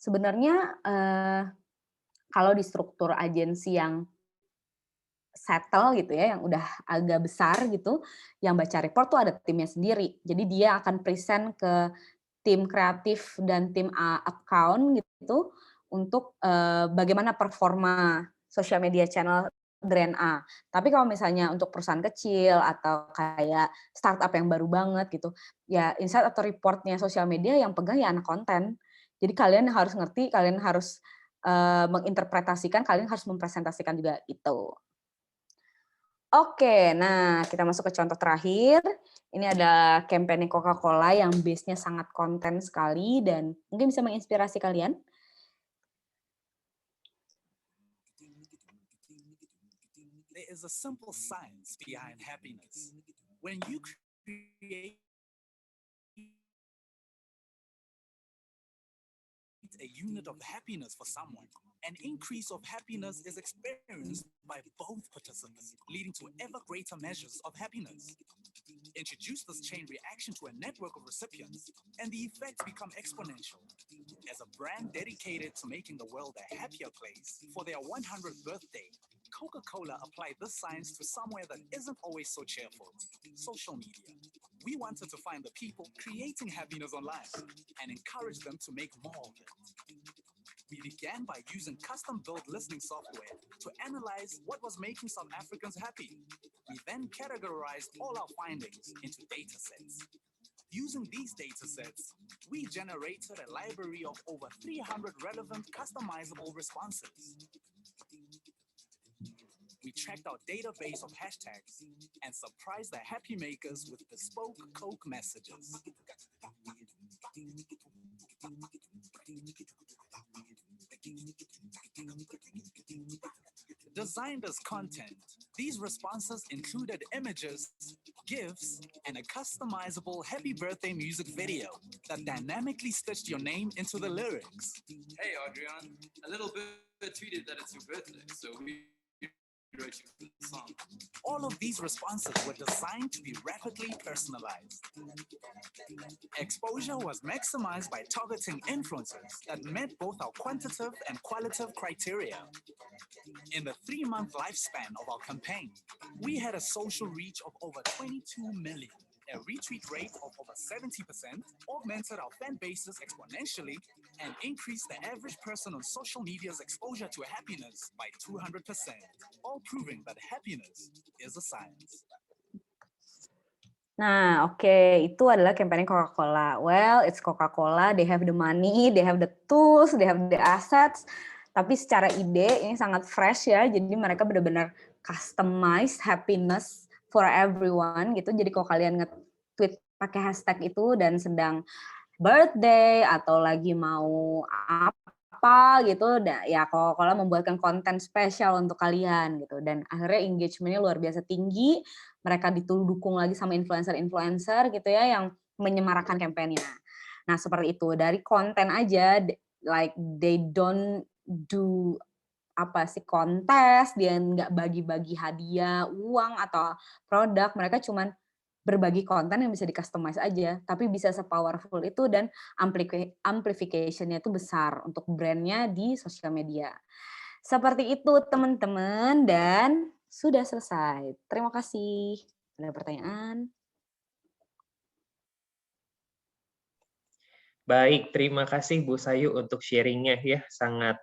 Speaker 2: Sebenarnya kalau di struktur agensi yang settle gitu ya, yang udah agak besar gitu, yang baca report tuh ada timnya sendiri. Jadi dia akan present ke tim kreatif dan tim account gitu untuk bagaimana performa social media channel brand A. Tapi kalau misalnya untuk perusahaan kecil atau kayak startup yang baru banget gitu, ya insight atau reportnya sosial media yang pegang ya anak konten. Jadi kalian harus ngerti, kalian harus menginterpretasikan, kalian harus mempresentasikan juga itu. Oke, nah kita masuk ke contoh terakhir. Ini ada campaign Coca-Cola yang base-nya sangat konten sekali dan mungkin bisa menginspirasi kalian.
Speaker 13: There is a simple science behind happiness. When you create a unit of happiness for someone, an increase of happiness is experienced by both participants, leading to ever greater measures of happiness. Introduce this chain reaction to a network of recipients, and the effects become exponential. As a brand dedicated to making the world a happier place, for their 100th birthday, Coca-Cola applied this science to somewhere that isn't always so cheerful: social media. We wanted to find the people creating happiness online and encourage them to make more of it. We began by using custom-built listening software to analyze what was making South Africans happy. We then categorized all our findings into data sets. Using these data sets, we generated a library of over 300 relevant customizable responses. We checked our database of hashtags and surprised the happy makers with bespoke Coke messages. Designed as content, these responses included images, GIFs, and a customizable happy birthday music video that dynamically stitched your name into the lyrics.
Speaker 14: Hey, Adrian, a little bit tweeted that it's your birthday, so we wrote you the song.
Speaker 13: All of these responses were designed to be rapidly personalized. Exposure was maximized by targeting influencers that met both our quantitative and qualitative criteria. In the 3-month lifespan of our campaign, we had a social reach of over 22 million, a retweet rate of over 70%, augmented our fan bases exponentially, and increased the average person on social media's exposure to happiness by 200%, all proving that happiness is a science.
Speaker 2: Nah, oke, itu adalah kampanye Coca-Cola. Well, it's Coca-Cola, they have the money, they have the tools, they have the assets. Tapi secara ide ini sangat fresh ya, jadi mereka benar-benar customize happiness for everyone gitu. Jadi kalau kalian nge-tweet pakai hashtag itu dan sedang birthday atau lagi mau apa gitu, ya Coca-Cola membuatkan konten spesial untuk kalian gitu. Dan akhirnya engagementnya luar biasa tinggi. Mereka didukung lagi sama influencer-influencer gitu ya yang menyemarakan kampanyenya. Nah seperti itu, dari konten aja, like they don't do kontes, dia nggak bagi-bagi hadiah, uang atau produk, mereka cuman berbagi konten yang bisa di-customize aja, tapi bisa se-powerful itu dan amplification-nya itu besar untuk brand-nya di sosial media. Seperti itu teman-teman, dan sudah selesai. Terima kasih. Ada pertanyaan?
Speaker 1: Baik, terima kasih Bu Sayu untuk sharing-nya ya, sangat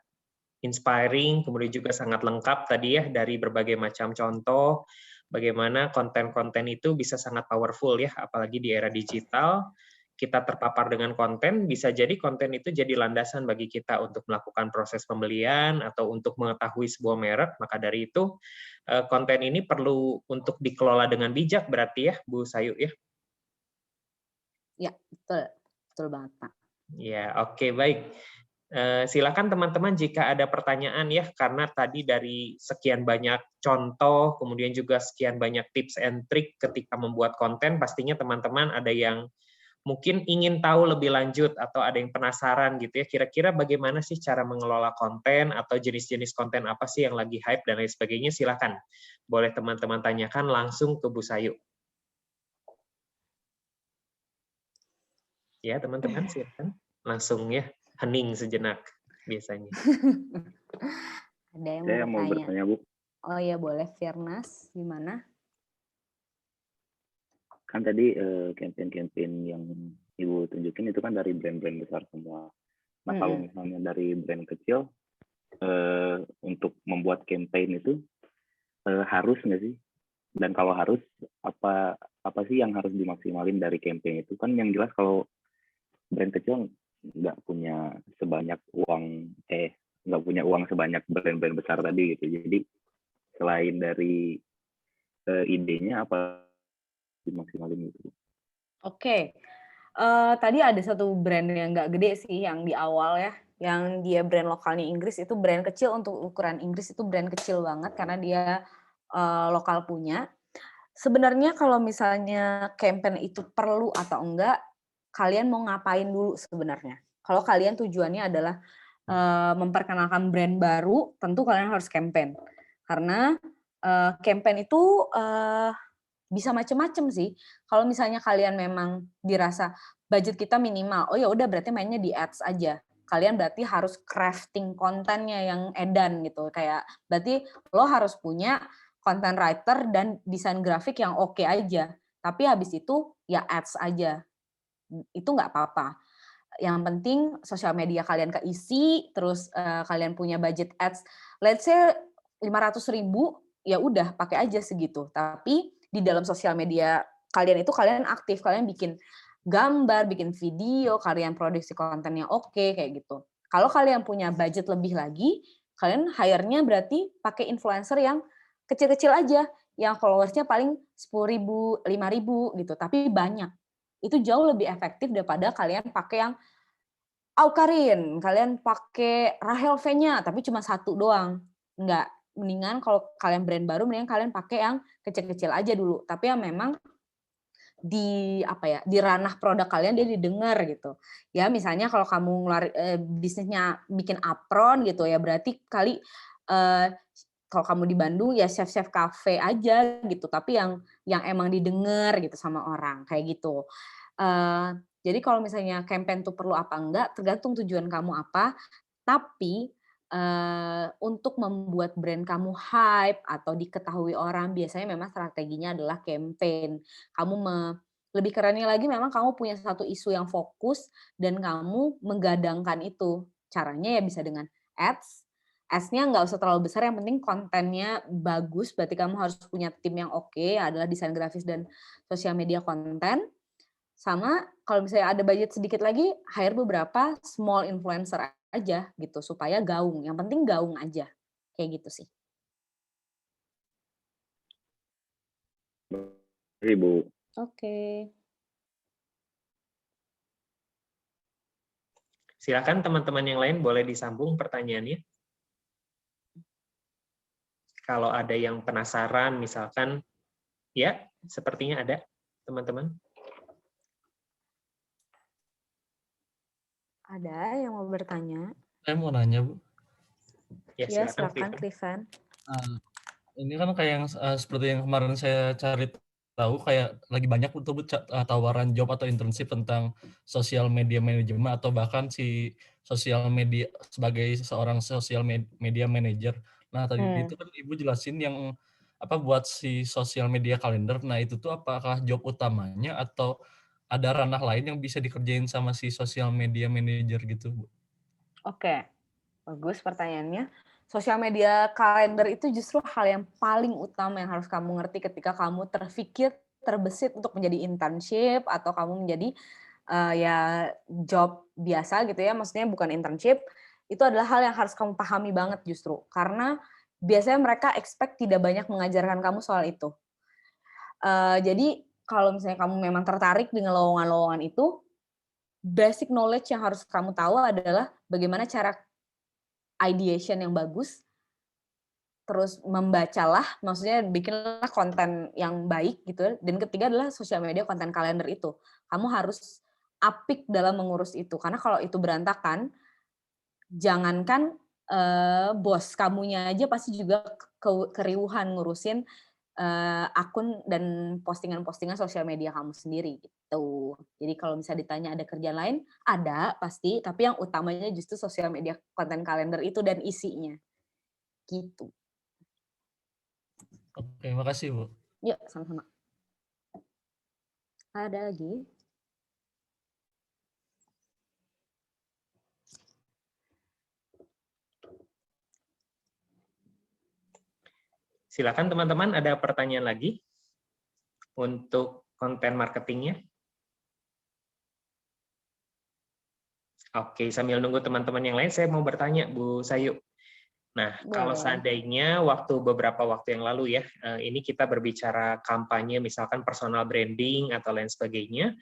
Speaker 1: inspiring, kemudian juga sangat lengkap tadi ya dari berbagai macam contoh bagaimana konten-konten itu bisa sangat powerful ya, apalagi di era digital. Kita terpapar dengan konten, bisa jadi konten itu jadi landasan bagi kita untuk melakukan proses pembelian atau untuk mengetahui sebuah merek. Maka dari itu konten ini perlu untuk dikelola dengan bijak berarti ya Bu Sayu ya.
Speaker 2: Ya, betul. Betul banget, Pak.
Speaker 1: Ya, oke, baik. Silakan teman-teman jika ada pertanyaan ya, karena tadi dari sekian banyak contoh, kemudian juga sekian banyak tips and trick ketika membuat konten, pastinya teman-teman ada yang mungkin ingin tahu lebih lanjut atau ada yang penasaran gitu ya, kira-kira bagaimana sih cara mengelola konten atau jenis-jenis konten apa sih yang lagi hype dan lain sebagainya, silakan. Boleh teman-teman tanyakan langsung ke Bu Sayu. Ya, teman-teman silakan langsung ya. Hening sejenak biasanya.
Speaker 2: Ada yang
Speaker 5: Saya mau bertanya, Bu.
Speaker 2: Oh ya, boleh. Firnas, gimana?
Speaker 5: Kan tadi campaign-campaign yang Ibu tunjukin itu kan dari brand-brand besar semua. Nah, kalau misalnya dari brand kecil, untuk membuat campaign itu harus nggak sih? Dan kalau harus, apa sih yang harus dimaksimalin dari campaign itu? Kan yang jelas kalau brand kecil nggak punya uang sebanyak brand-brand besar tadi gitu. Jadi selain dari idenya apa dimaksimalin gitu?
Speaker 2: Oke. Tadi ada satu brand yang nggak gede sih yang di awal ya, yang dia brand lokalnya Inggris, itu brand kecil untuk ukuran Inggris, itu brand kecil banget karena dia lokal punya. Sebenarnya kalau misalnya campaign itu perlu atau enggak, kalian mau ngapain dulu sebenarnya. Kalau kalian tujuannya adalah memperkenalkan brand baru, tentu kalian harus campaign. Karena campaign itu bisa macam-macam sih. Kalau misalnya kalian memang dirasa budget kita minimal, oh ya udah berarti mainnya di ads aja. Kalian berarti harus crafting kontennya yang edan gitu. Kayak berarti lo harus punya content writer dan desain grafik yang oke aja. Tapi habis itu ya ads aja. Itu nggak apa-apa. Yang penting sosial media kalian keisi, terus kalian punya budget ads, let's say 500.000, ya udah pakai aja segitu. Tapi di dalam sosial media kalian itu kalian aktif, kalian bikin gambar, bikin video, kalian produksi konten yang oke kayak gitu. Kalau kalian punya budget lebih lagi, kalian hire-nya berarti pakai influencer yang kecil-kecil aja, yang followersnya paling 10.000, 5.000 gitu, tapi banyak. Itu jauh lebih efektif daripada kalian pakai yang Aukarin, kalian pakai Rahel V-nya, tapi cuma satu doang. Enggak, mendingan kalau kalian brand baru, mendingan kalian pakai yang kecil-kecil aja dulu. Tapi yang memang di ranah produk kalian dia didengar gitu. Ya misalnya kalau kamu bisnisnya bikin apron gitu ya, berarti kali kalau kamu di Bandung ya chef-chef cafe aja gitu, tapi yang emang didengar gitu sama orang kayak gitu. Jadi kalau misalnya campaign tuh perlu apa enggak, tergantung tujuan kamu apa. Tapi untuk membuat brand kamu hype atau diketahui orang, biasanya memang strateginya adalah campaign. Lebih kerennya lagi memang kamu punya satu isu yang fokus dan kamu menggadangkan itu. Caranya ya bisa dengan ads. Ads-nya nggak usah terlalu besar, yang penting kontennya bagus. Berarti kamu harus punya tim yang oke, adalah desain grafis dan sosial media konten. Sama kalau misalnya ada budget sedikit lagi, hire beberapa small influencer aja gitu supaya gaung. Yang penting gaung aja. Kayak gitu sih.
Speaker 5: Ibu.
Speaker 2: Oke.
Speaker 1: Silakan teman-teman yang lain boleh disambung pertanyaannya. Kalau ada yang penasaran misalkan, ya sepertinya ada teman-teman.
Speaker 2: Ada yang mau bertanya?
Speaker 8: Saya mau nanya, Bu.
Speaker 2: Ya, silakan, Trivan.
Speaker 8: Ini kan kayak yang seperti yang kemarin saya cari tahu, kayak lagi banyak untuk tawaran job atau internship tentang sosial media manajemen atau bahkan si sosial media sebagai seorang sosial media manager. Nah, tadi itu kan Ibu jelasin yang buat si sosial media kalender. Nah, itu tuh apakah job utamanya atau ada ranah lain yang bisa dikerjain sama si sosial media manager gitu, Bu?
Speaker 2: Oke, bagus pertanyaannya. Sosial media kalender itu justru hal yang paling utama yang harus kamu ngerti ketika kamu terbesit untuk menjadi internship atau kamu menjadi ya job biasa gitu ya, maksudnya bukan internship. Itu adalah hal yang harus kamu pahami banget justru, karena biasanya mereka expect tidak banyak mengajarkan kamu soal itu. Jadi kalau misalnya kamu memang tertarik dengan lowongan-lowongan itu, basic knowledge yang harus kamu tahu adalah bagaimana cara ideation yang bagus, terus membacalah, maksudnya bikinlah konten yang baik gitu. Dan ketiga adalah sosial media konten kalender itu. Kamu harus apik dalam mengurus itu, karena kalau itu berantakan, jangankan bos kamunya aja pasti juga keriuhan ngurusin akun dan postingan-postingan sosial media kamu sendiri gitu. Jadi kalau misalnya ditanya ada kerjaan lain, ada pasti, tapi yang utamanya justru sosial media konten kalender itu dan isinya. Gitu.
Speaker 8: Oke, makasih, Bu.
Speaker 2: Yuk, sama-sama. Ada lagi?
Speaker 1: Silakan teman-teman, ada pertanyaan lagi untuk konten marketingnya? Oke, sambil nunggu teman-teman yang lain, saya mau bertanya, Bu Sayu. Nah, kalau seandainya beberapa waktu yang lalu ya, ini kita berbicara kampanye, misalkan personal branding atau lain sebagainya,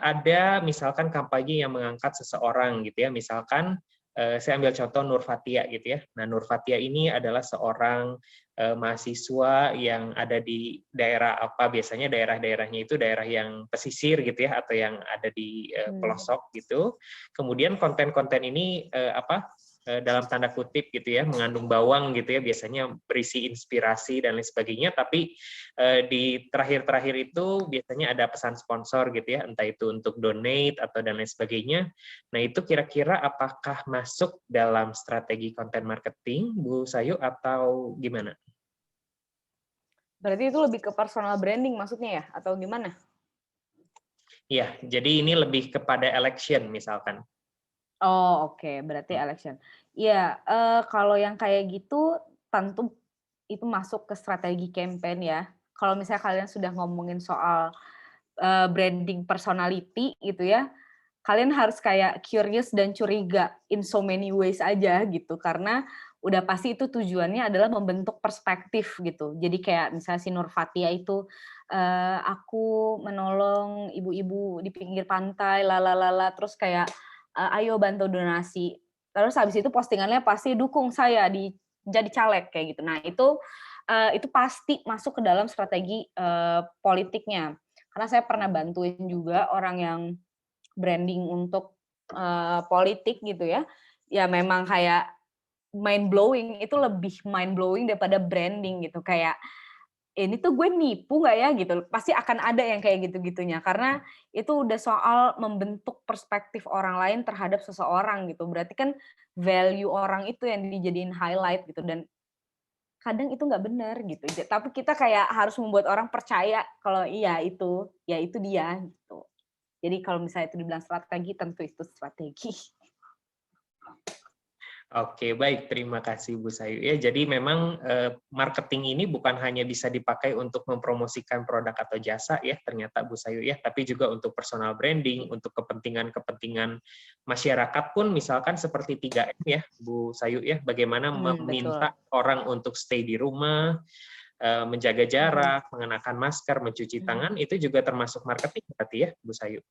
Speaker 1: ada misalkan kampanye yang mengangkat seseorang gitu ya, misalkan saya ambil contoh Nur Fatia gitu ya. Nah, Nur Fatia ini adalah seorang mahasiswa yang ada di daerah apa, biasanya daerah-daerahnya itu daerah yang pesisir gitu ya, atau yang ada di pelosok gitu. Kemudian konten-konten ini dalam tanda kutip gitu ya, mengandung bawang gitu ya, biasanya berisi inspirasi dan lain sebagainya, tapi di terakhir-terakhir itu biasanya ada pesan sponsor gitu ya, entah itu untuk donate atau dan lain sebagainya. Nah, itu kira-kira apakah masuk dalam strategi konten marketing, Bu Sayu, atau gimana?
Speaker 2: Berarti itu lebih ke personal branding maksudnya ya, atau gimana?
Speaker 1: Iya, jadi ini lebih kepada election misalkan.
Speaker 2: Oh, oke. Berarti election. Ya, kalau yang kayak gitu tentu itu masuk ke strategi campaign ya. Kalau misalnya kalian sudah ngomongin soal branding personality gitu ya, kalian harus kayak curious dan curiga in so many ways aja gitu, karena udah pasti itu tujuannya adalah membentuk perspektif gitu. Jadi kayak misalnya si Nur Fatia itu, aku menolong ibu-ibu di pinggir pantai, lalalala, terus kayak ayo bantu donasi. Terus habis itu postingannya pasti dukung saya jadi caleg kayak gitu. Nah itu pasti masuk ke dalam strategi politiknya. Karena saya pernah bantuin juga orang yang branding untuk politik gitu ya. Ya memang kayak mind blowing, itu lebih mind blowing daripada branding gitu. Kayak ini tuh gue nipu nggak ya gitu. Pasti akan ada yang kayak gitu-gitunya. Karena itu udah soal membentuk perspektif orang lain terhadap seseorang gitu. Berarti kan value orang itu yang dijadiin highlight gitu. Dan kadang itu nggak benar gitu. Tapi kita kayak harus membuat orang percaya kalau iya itu, ya itu dia gitu. Jadi kalau misalnya itu dibilang strategi, tentu itu strategi.
Speaker 1: Oke, baik. Terima kasih Bu Sayu. Ya, jadi memang marketing ini bukan hanya bisa dipakai untuk mempromosikan produk atau jasa ya, ternyata Bu Sayu ya, tapi juga untuk personal branding, untuk kepentingan-kepentingan masyarakat pun, misalkan seperti 3M ya, Bu Sayu ya, bagaimana meminta orang untuk stay di rumah, menjaga jarak, mengenakan masker, mencuci tangan, itu juga termasuk marketing berarti ya, Bu Sayu?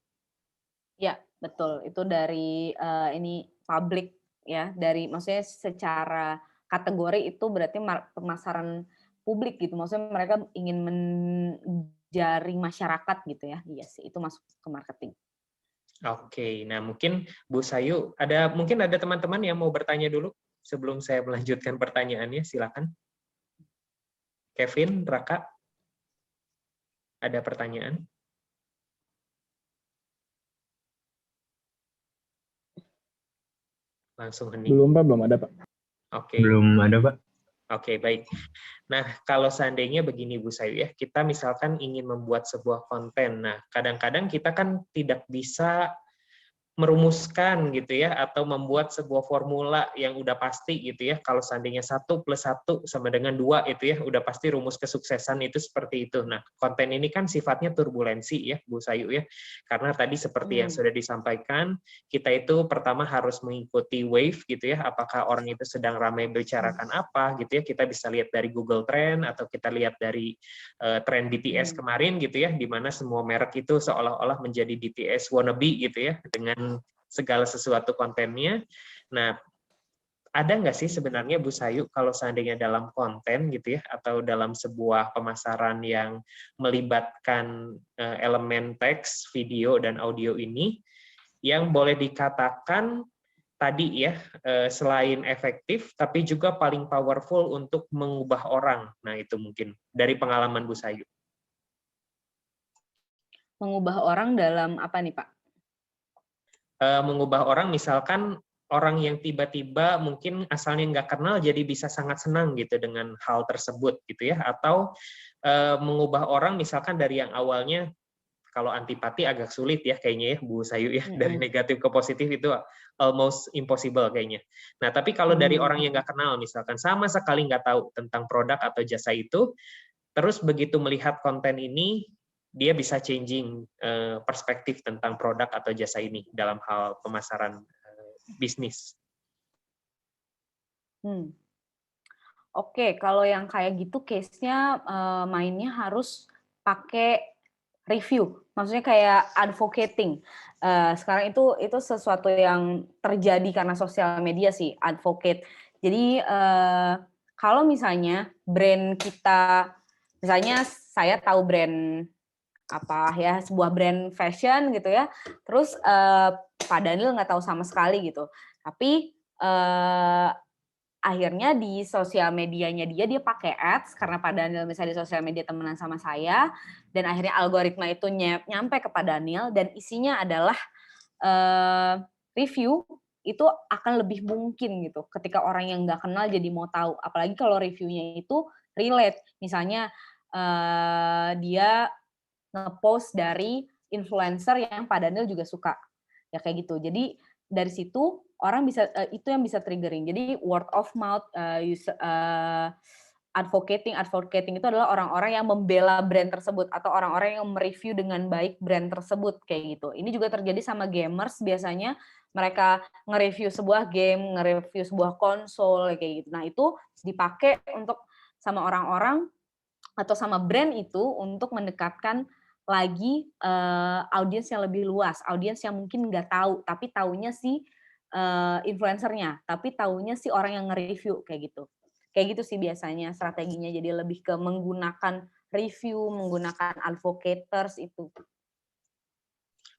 Speaker 2: Ya, betul. Itu dari ini public ya, dari maksudnya secara kategori itu berarti pemasaran publik gitu. Maksudnya mereka ingin menjaring masyarakat gitu ya. Iya sih, itu masuk ke marketing.
Speaker 1: Oke, nah mungkin Bu Sayu, mungkin ada teman-teman yang mau bertanya dulu sebelum saya melanjutkan pertanyaannya, silakan. Kevin, Raka, ada pertanyaan? Langsung hening.
Speaker 15: Belum Pak, belum ada Pak.
Speaker 1: Oke.
Speaker 15: Belum ada Pak.
Speaker 1: Oke, baik. Nah, kalau seandainya begini Bu Sayu ya, kita misalkan ingin membuat sebuah konten. Nah, kadang-kadang kita kan tidak bisa merumuskan gitu ya, atau membuat sebuah formula yang udah pasti gitu ya. Kalau seandainya 1 + 1 sama dengan 2 itu ya, udah pasti rumus kesuksesan itu seperti itu. Nah, konten ini kan sifatnya turbulensi ya, Bu Sayu ya. Karena tadi seperti yang sudah disampaikan, kita itu pertama harus mengikuti wave gitu ya, apakah orang itu sedang ramai bicarakan apa gitu ya. Kita bisa lihat dari Google Trend, atau kita lihat dari tren BTS kemarin gitu ya, di mana semua merek itu seolah-olah menjadi BTS wannabe gitu ya, dengan segala sesuatu kontennya. Nah, ada nggak sih sebenarnya Bu Sayu kalau seandainya dalam konten gitu ya, atau dalam sebuah pemasaran yang melibatkan elemen teks, video, dan audio ini, yang boleh dikatakan tadi ya, selain efektif, tapi juga paling powerful untuk mengubah orang. Nah, itu mungkin dari pengalaman Bu Sayu.
Speaker 2: Mengubah orang dalam apa nih Pak?
Speaker 1: Mengubah orang, misalkan orang yang tiba-tiba mungkin asalnya nggak kenal jadi bisa sangat senang gitu dengan hal tersebut gitu ya, atau mengubah orang misalkan dari yang awalnya kalau antipati agak sulit ya kayaknya ya Bu Sayu ya, dari negatif ke positif itu almost impossible kayaknya. Nah, tapi kalau dari orang yang nggak kenal misalkan sama sekali nggak tahu tentang produk atau jasa itu, terus begitu melihat konten ini, dia bisa changing perspektif tentang produk atau jasa ini dalam hal pemasaran bisnis.
Speaker 2: Oke, kalau yang kayak gitu case-nya mainnya harus pakai review, maksudnya kayak advocating. Sekarang itu sesuatu yang terjadi karena sosial media sih, advocate. Jadi kalau misalnya brand kita, misalnya saya tahu brand apa ya, sebuah brand fashion gitu ya, terus Pak Daniel nggak tahu sama sekali gitu, tapi akhirnya di sosial medianya dia pakai ads karena Pak Daniel misalnya di sosial media temenan sama saya, dan akhirnya algoritma itu nyampe ke Pak Daniel dan isinya adalah review, itu akan lebih mungkin gitu ketika orang yang nggak kenal jadi mau tahu, apalagi kalau reviewnya itu relate, misalnya dia nge-post dari influencer yang Pak Daniel juga suka, ya kayak gitu. Jadi dari situ orang bisa itu yang bisa triggering. Jadi word of mouth, advocating itu adalah orang-orang yang membela brand tersebut atau orang-orang yang mereview dengan baik brand tersebut kayak gitu. Ini juga terjadi sama gamers, biasanya mereka nge-review sebuah game, nge-review sebuah konsol kayak gitu. Nah, itu dipakai untuk sama orang-orang atau sama brand itu untuk mendekatkan lagi audiens yang lebih luas, audiens yang mungkin nggak tahu, tapi taunya si influencernya, tapi taunya si orang yang nge-review kayak gitu. Kayak gitu sih biasanya strateginya, jadi lebih ke menggunakan review, menggunakan advocators itu.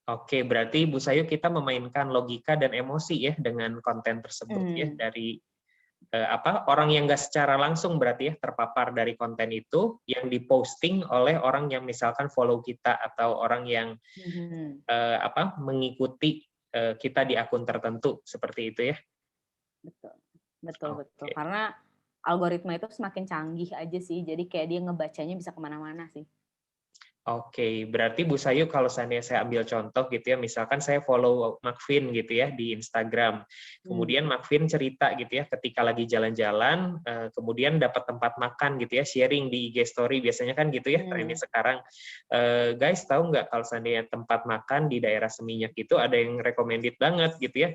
Speaker 1: Oke, berarti Bu Sayu kita memainkan logika dan emosi ya dengan konten tersebut ya, dari orang yang nggak secara langsung berarti ya terpapar dari konten itu yang diposting oleh orang yang misalkan follow kita atau orang yang mengikuti kita di akun tertentu seperti itu ya.
Speaker 2: Betul. Karena algoritma itu semakin canggih aja sih, jadi kayak dia ngebacanya bisa kemana-mana sih.
Speaker 1: Oke, berarti Bu Sayu kalau seandainya saya ambil contoh gitu ya, misalkan saya follow Makvin gitu ya di Instagram, kemudian Makvin cerita gitu ya ketika lagi jalan-jalan, kemudian dapat tempat makan gitu ya, sharing di IG story, biasanya kan gitu ya trennya sekarang. Guys, tahu nggak kalau seandainya tempat makan di daerah Seminyak itu ada yang recommended banget gitu ya.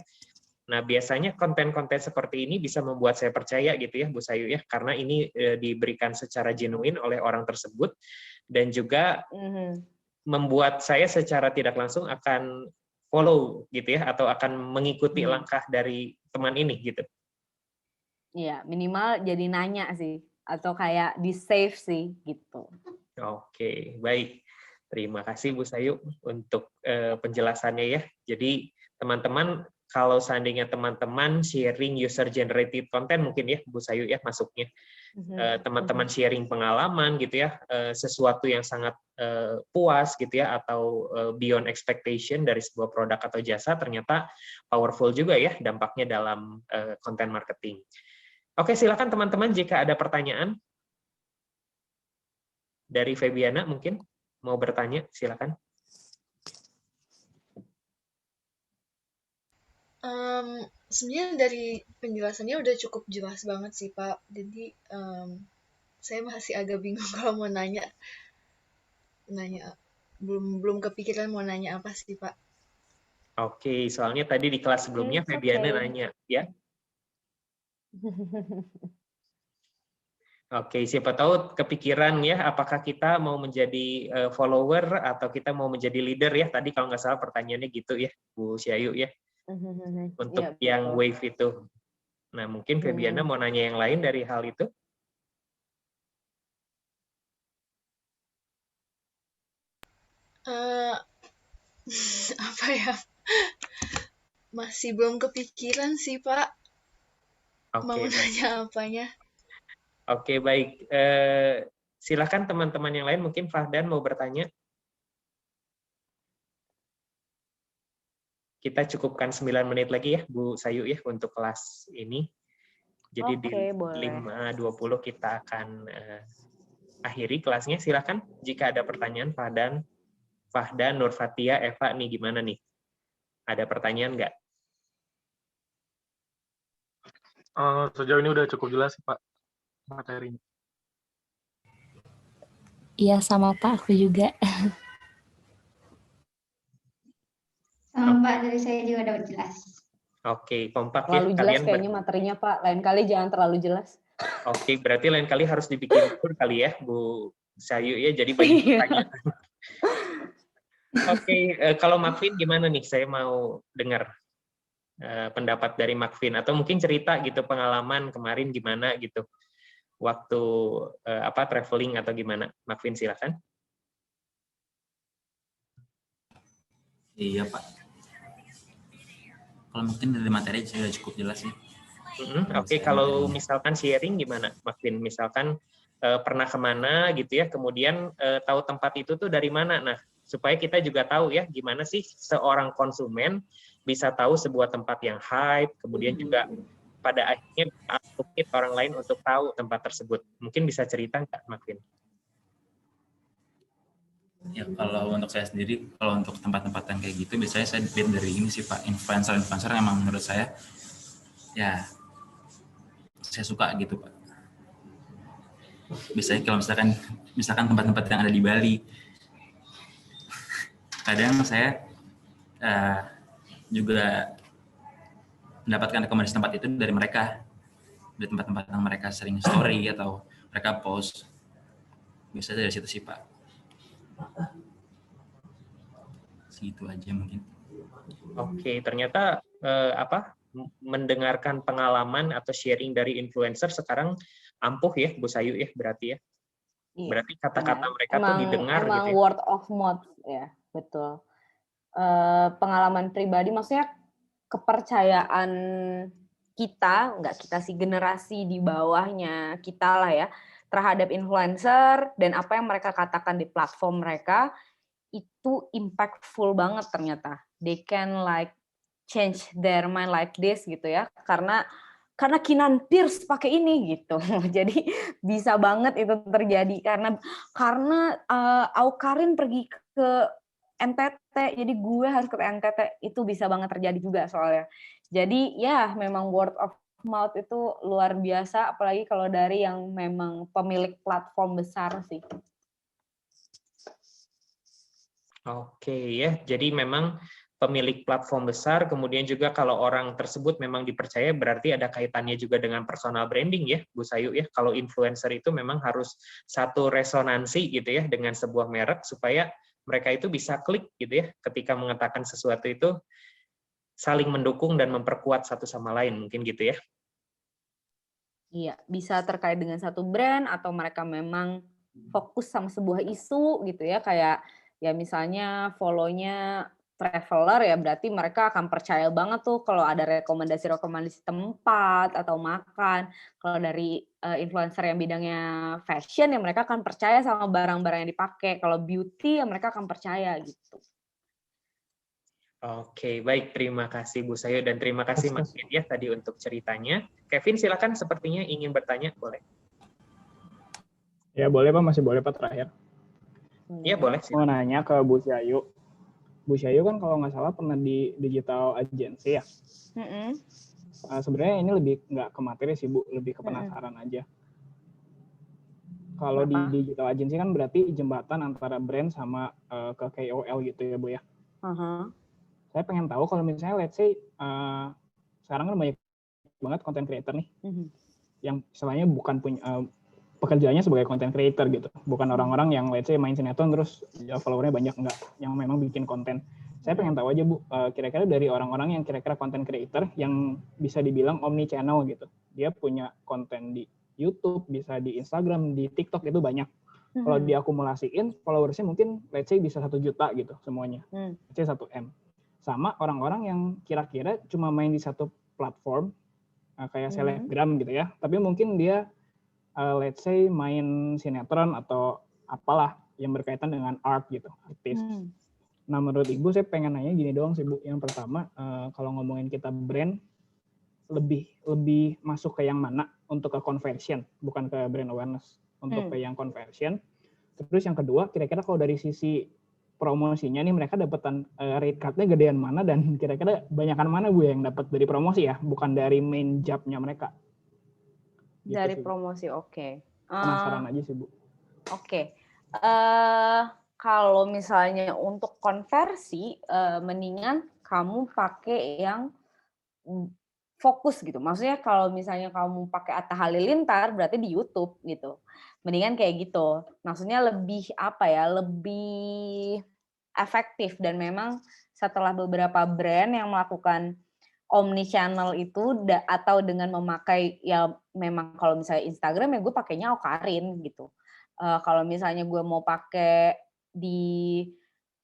Speaker 1: Nah, biasanya konten-konten seperti ini bisa membuat saya percaya gitu ya, Bu Sayu ya, karena ini diberikan secara genuine oleh orang tersebut, dan juga membuat saya secara tidak langsung akan follow gitu ya, atau akan mengikuti langkah dari teman ini gitu.
Speaker 2: Iya, minimal jadi nanya sih, atau kayak di save sih gitu.
Speaker 1: Oke, baik. Terima kasih Bu Sayu untuk penjelasannya ya. Jadi teman-teman, kalau seandainya teman-teman sharing user generated content mungkin ya Bu Sayu ya masuknya, teman-teman sharing pengalaman gitu ya, sesuatu yang sangat puas gitu ya, atau beyond expectation dari sebuah produk atau jasa, ternyata powerful juga ya dampaknya dalam content marketing. Oke, silakan teman-teman jika ada pertanyaan. Dari Febiana mungkin mau bertanya, silakan.
Speaker 15: Sebenarnya dari penjelasannya udah cukup jelas banget sih Pak. Jadi saya masih agak bingung kalau mau nanya belum kepikiran mau nanya apa sih Pak.
Speaker 1: Oke, soalnya tadi di kelas sebelumnya Febiana nanya ya. Oke, siapa tahu kepikiran ya, apakah kita mau menjadi follower atau kita mau menjadi leader ya. Tadi kalau nggak salah pertanyaannya gitu ya, Bu Syayu ya. Untuk yang wave itu. Nah, mungkin Febiana mau nanya yang lain dari hal itu?
Speaker 15: Apa ya? Masih belum kepikiran sih Pak. Mau nanya apanya?
Speaker 1: Oke, baik. Silakan teman-teman yang lain, mungkin Fahdan mau bertanya. Kita cukupkan 9 menit lagi ya, Bu Sayu ya, untuk kelas ini. Jadi di 5.20 kita akan akhiri kelasnya. Silakan jika ada pertanyaan, Fahdan, Nur Fatia, Eva, nih gimana nih? Ada pertanyaan nggak?
Speaker 16: Sejauh ini udah cukup jelas Pak materinya.
Speaker 17: Iya sama Pak, aku juga.
Speaker 18: Sama Pak, dari saya juga udah jelas.
Speaker 1: Oke, kompak
Speaker 2: terlalu
Speaker 1: ya.
Speaker 2: Jelas kayaknya materinya Pak, lain kali jangan terlalu jelas.
Speaker 1: Oke, berarti lain kali harus dibikin tour kali ya, Bu Sayu ya, jadi banyak pertanyaan. Oke, kalau Makvin gimana nih? Saya mau dengar pendapat dari Makvin, atau mungkin cerita gitu pengalaman kemarin gimana gitu, waktu traveling atau gimana. Makvin silakan.
Speaker 3: Iya Pak. Kalau mungkin dari materi sudah cukup jelas sih.
Speaker 1: Oke, kalau misalkan sharing gimana, Makvin? Misalkan pernah kemana gitu ya, kemudian tahu tempat itu tuh dari mana. Nah, supaya kita juga tahu ya, gimana sih seorang konsumen bisa tahu sebuah tempat yang hype, kemudian juga pada akhirnya advocate orang lain untuk tahu tempat tersebut. Mungkin bisa cerita nggak, Makvin?
Speaker 3: Ya kalau untuk saya sendiri, kalau untuk tempat-tempat yang kayak gitu, biasanya saya lihat dari ini sih Pak, influencer yang memang menurut saya, ya saya suka gitu Pak. Biasanya kalau misalkan tempat-tempat yang ada di Bali, kadang saya juga mendapatkan rekomendasi tempat itu dari mereka, dari tempat-tempat yang mereka sering story atau mereka post. Biasanya dari situ sih Pak. Segitu aja mungkin.
Speaker 1: Oke, ternyata mendengarkan pengalaman atau sharing dari influencer sekarang ampuh ya Bu Sayu ya berarti ya.
Speaker 2: Iya,
Speaker 1: Berarti kata-kata
Speaker 2: benar.
Speaker 1: mereka tuh didengar
Speaker 2: Emang
Speaker 1: gitu ya.
Speaker 2: word of mouth ya, betul. Pengalaman pribadi, maksudnya kepercayaan kita, nggak kita sih, generasi di bawahnya kita lah ya, terhadap influencer dan apa yang mereka katakan di platform mereka, itu impactful banget ternyata. They can like change their mind like this gitu ya, karena Kinan Pierce pakai ini gitu. Jadi bisa banget itu terjadi karena Aukarin pergi ke NTT, jadi gue harus ke NTT, itu bisa banget terjadi juga soalnya. Jadi ya memang word of mouth itu luar biasa, apalagi kalau dari yang memang pemilik platform besar sih.
Speaker 1: Oke ya, jadi memang pemilik platform besar, kemudian juga kalau orang tersebut memang dipercaya berarti ada kaitannya juga dengan personal branding ya, Bu Sayu ya. Kalau influencer itu memang harus satu resonansi gitu ya dengan sebuah merek supaya mereka itu bisa klik gitu ya ketika mengatakan sesuatu itu saling mendukung dan memperkuat satu sama lain mungkin gitu ya.
Speaker 2: Iya, bisa terkait dengan satu brand atau mereka memang fokus sama sebuah isu gitu ya, kayak ya misalnya follow-nya traveler ya, berarti mereka akan percaya banget tuh kalau ada rekomendasi-rekomendasi tempat atau makan. Kalau dari influencer yang bidangnya fashion ya mereka akan percaya sama barang-barang yang dipakai. Kalau beauty ya mereka akan percaya gitu.
Speaker 1: Oke, baik. Terima kasih Bu Sayu dan terima kasih Mas Kevin ya tadi untuk ceritanya. Kevin silakan sepertinya ingin bertanya, boleh.
Speaker 16: Ya boleh Pak, masih boleh Pak terakhir.
Speaker 1: Iya boleh.
Speaker 16: Mau nanya ke Bu Sayu. Bu Sayu kan kalau nggak salah pernah di digital agency ya. Sebenarnya ini lebih nggak ke materi sih Bu, lebih ke penasaran aja. Kalau di digital agency kan berarti jembatan antara brand sama ke KOL gitu ya Bu ya. Saya pengen tahu kalau misalnya let's say sekarang kan banyak banget content creator nih yang istilahnya bukan punya pekerjaannya sebagai content creator gitu, bukan orang-orang yang let's say main sinetron terus followernya banyak, enggak, yang memang bikin konten. Saya pengen tahu aja Bu, kira-kira dari orang-orang yang kira-kira content creator yang bisa dibilang omni channel gitu, dia punya konten di YouTube, bisa di Instagram, di TikTok, itu banyak. Kalau diakumulasiin followersnya mungkin let's say bisa 1 juta gitu semuanya, let's say 1 M. Sama orang-orang yang kira-kira cuma main di satu platform kayak selebgram gitu ya, tapi mungkin dia let's say main sinetron atau apalah yang berkaitan dengan art gitu, artis. Nah menurut Ibu saya pengen nanya gini doang sih Bu. Yang pertama kalau ngomongin kita brand lebih masuk ke yang mana untuk ke conversion, bukan ke brand awareness, untuk ke yang conversion. Terus yang kedua kira-kira kalau dari sisi promosinya nih mereka dapetan rate cut-nya gedean mana dan kira-kira banyakan mana Bu yang dapat dari promosi ya, bukan dari main job-nya mereka. Gitu
Speaker 2: dari
Speaker 16: sih,
Speaker 2: promosi, oke.
Speaker 16: penasaran aja sih Bu.
Speaker 2: Oke. Kalau misalnya untuk konversi, mendingan kamu pakai yang fokus gitu. Maksudnya kalau misalnya kamu pakai Atta Halilintar berarti di YouTube gitu. Mendingan kayak gitu. Maksudnya lebih lebih efektif, dan memang setelah beberapa brand yang melakukan omni channel itu atau dengan memakai ya memang kalau misalnya Instagram ya gue pakainya Aukarin gitu. Kalau misalnya gue mau pakai di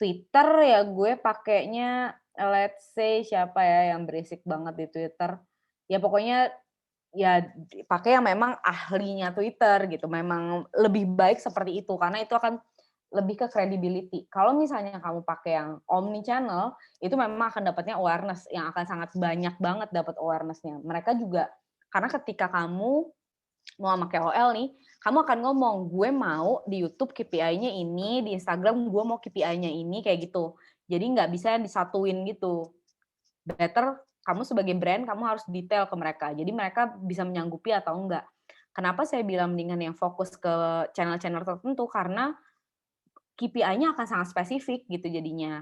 Speaker 2: Twitter ya gue pakainya let's say siapa ya yang berisik banget di Twitter. Ya pokoknya ya pakai yang memang ahlinya Twitter gitu. Memang lebih baik seperti itu karena itu akan lebih ke credibility. Kalau misalnya kamu pakai yang omni channel, itu memang akan dapatnya awareness yang akan sangat banyak banget dapat awareness-nya. Mereka juga, karena ketika kamu mau pakai OL nih, kamu akan ngomong, gue mau di YouTube KPI-nya ini, di Instagram gue mau KPI-nya ini, kayak gitu. Jadi nggak bisa disatuin gitu. Better kamu sebagai brand, kamu harus detail ke mereka. Jadi mereka bisa menyanggupi atau enggak. Kenapa saya bilang mendingan yang fokus ke channel-channel tertentu, karena KPI-nya akan sangat spesifik gitu jadinya.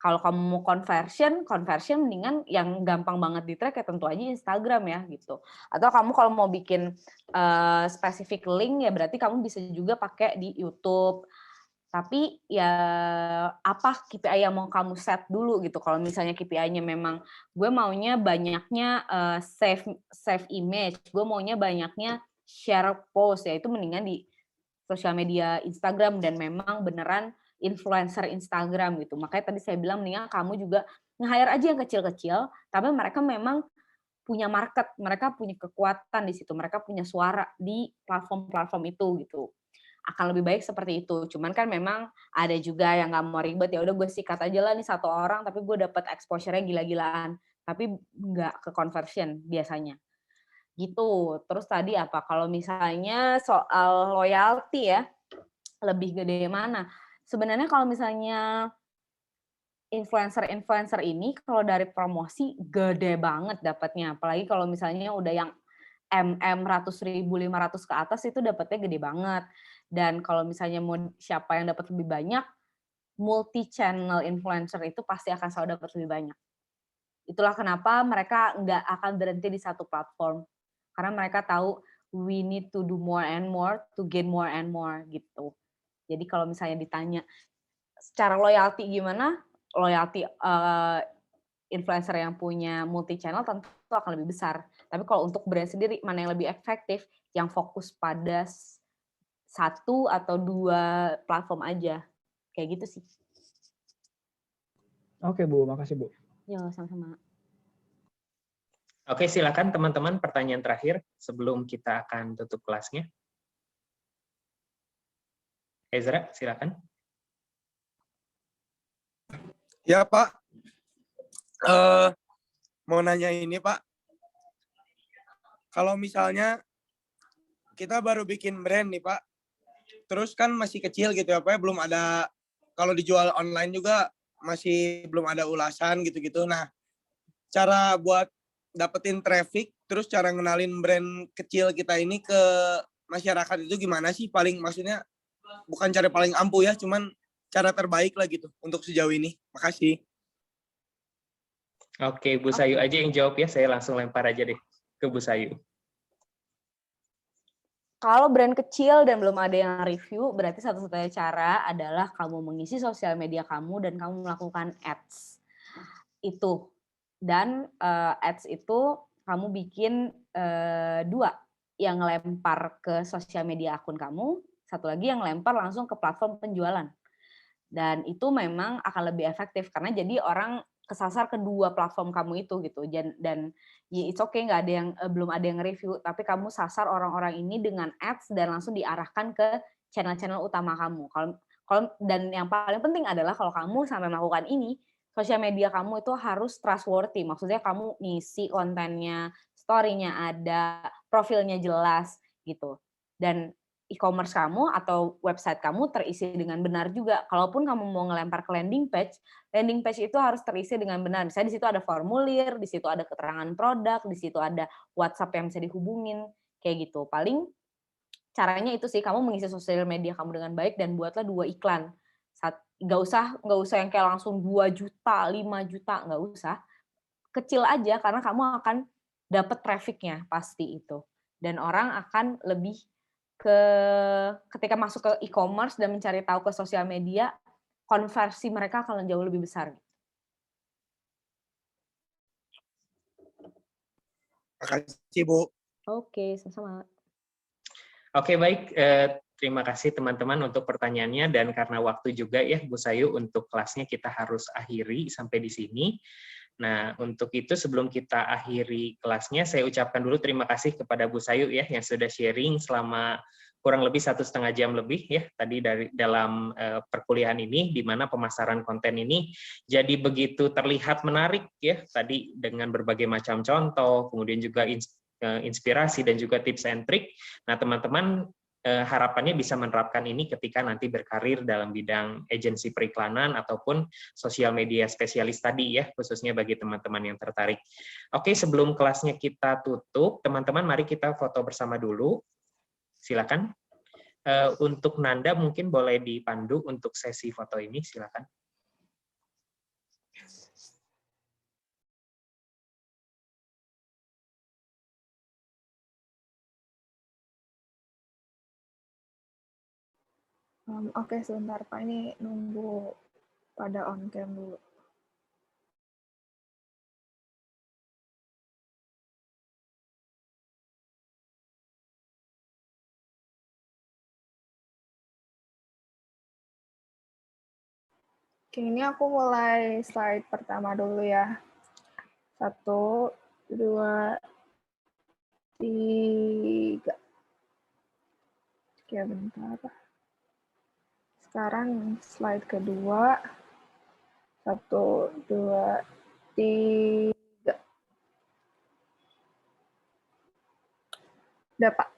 Speaker 2: Kalau kamu mau conversion mendingan yang gampang banget di-track ya tentu aja Instagram ya gitu. Atau kamu kalau mau bikin spesifik link ya berarti kamu bisa juga pakai di YouTube. Tapi ya apa KPI yang mau kamu set dulu gitu. Kalau misalnya KPI-nya memang gue maunya banyaknya save image, gue maunya banyaknya share post, ya itu mendingan di sosial media Instagram dan memang beneran influencer Instagram gitu. Makanya tadi saya bilang mendingan kamu juga nge-hire aja yang kecil-kecil, tapi mereka memang punya market, mereka punya kekuatan di situ, mereka punya suara di platform-platform itu gitu. Akan lebih baik seperti itu. Cuman kan memang ada juga yang nggak mau ribet, ya udah gue sikat aja lah nih 1 orang, tapi gue dapat exposure-nya gila-gilaan, tapi nggak ke conversion biasanya. Gitu. Terus tadi apa? Kalau misalnya soal loyalty ya, lebih gede mana? Sebenarnya kalau misalnya influencer ini kalau dari promosi gede banget dapatnya. Apalagi kalau misalnya udah yang ratus ribu, 500 ke atas itu dapatnya gede banget. Dan kalau misalnya mau siapa yang dapat lebih banyak, multi channel influencer itu pasti akan selalu dapat lebih banyak. Itulah kenapa mereka nggak akan berhenti di satu platform. Karena mereka tahu we need to do more and more to gain more and more gitu. Jadi kalau misalnya ditanya secara loyalty gimana, loyalty influencer yang punya multi channel tentu akan lebih besar. Tapi kalau untuk brand sendiri mana yang lebih efektif, yang fokus pada 1 atau 2 platform aja. Kayak gitu sih.
Speaker 16: Oke Bu, makasih Bu.
Speaker 2: Ya, sama-sama.
Speaker 1: Oke, silakan teman-teman pertanyaan terakhir sebelum kita akan tutup kelasnya. Ezra, silakan.
Speaker 19: Ya Pak, mau nanya ini Pak, kalau misalnya kita baru bikin brand nih Pak, terus kan masih kecil gitu ya Pak, belum ada, kalau dijual online juga masih belum ada ulasan gitu-gitu. Nah, cara buat dapetin traffic, terus cara ngenalin brand kecil kita ini ke masyarakat itu gimana sih? Paling maksudnya bukan cara paling ampuh ya, cuman cara terbaik lah gitu untuk sejauh ini. Makasih.
Speaker 1: Oke, Bu Sayu aja yang jawab ya. Saya langsung lempar aja deh ke Bu Sayu.
Speaker 2: Kalau brand kecil dan belum ada yang review, berarti satu-satunya cara adalah kamu mengisi sosial media kamu dan kamu melakukan ads. Itu. Dan ads itu kamu bikin 2, yang lempar ke sosial media akun kamu, satu lagi yang lempar langsung ke platform penjualan. Dan itu memang akan lebih efektif karena jadi orang kesasar ke 2 platform kamu itu gitu. Dan ya it's okay, nggak ada yang belum ada yang review, tapi kamu sasar orang-orang ini dengan ads dan langsung diarahkan ke channel-channel utama kamu. Dan yang paling penting adalah kalau kamu sampai melakukan ini, sosial media kamu itu harus trustworthy. Maksudnya kamu ngisi kontennya, story-nya ada, profilnya jelas gitu. Dan e-commerce kamu atau website kamu terisi dengan benar juga. Kalaupun kamu mau ngelempar ke landing page itu harus terisi dengan benar. Misalnya di situ ada formulir, di situ ada keterangan produk, di situ ada WhatsApp yang bisa dihubungin, kayak gitu. Paling caranya itu sih, kamu mengisi sosial media kamu dengan baik dan buatlah 2 iklan. Nggak usah yang kayak langsung 2 juta, 5 juta, nggak usah. Kecil aja karena kamu akan dapat traffic-nya pasti itu. Dan orang akan lebih ketika masuk ke e-commerce dan mencari tahu ke sosial media, konversi mereka akan jauh lebih besar.
Speaker 19: Makasih Bu.
Speaker 2: Oke, sama-sama.
Speaker 1: Oke, baik. Terima kasih teman-teman untuk pertanyaannya, dan karena waktu juga ya Bu Sayu, untuk kelasnya kita harus akhiri sampai di sini. Nah, untuk itu sebelum kita akhiri kelasnya, saya ucapkan dulu terima kasih kepada Bu Sayu ya yang sudah sharing selama kurang lebih 1,5 jam lebih ya tadi dalam perkuliahan ini, di mana pemasaran konten ini jadi begitu terlihat menarik ya tadi dengan berbagai macam contoh, kemudian juga inspirasi dan juga tips and trick. Nah, teman-teman harapannya bisa menerapkan ini ketika nanti berkarir dalam bidang agensi periklanan ataupun sosial media spesialis tadi ya, khususnya bagi teman-teman yang tertarik. Oke, sebelum kelasnya kita tutup, teman-teman mari kita foto bersama dulu. Silakan. Untuk Nanda mungkin boleh dipandu untuk sesi foto ini, silakan.
Speaker 12: Oke, sebentar Pak, ini nunggu pada on cam dulu. Oke, ini aku mulai slide pertama dulu ya. 1, 2, 3. Oke, bentar. Sekarang slide kedua. 1, 2, 3. Udah, Pak.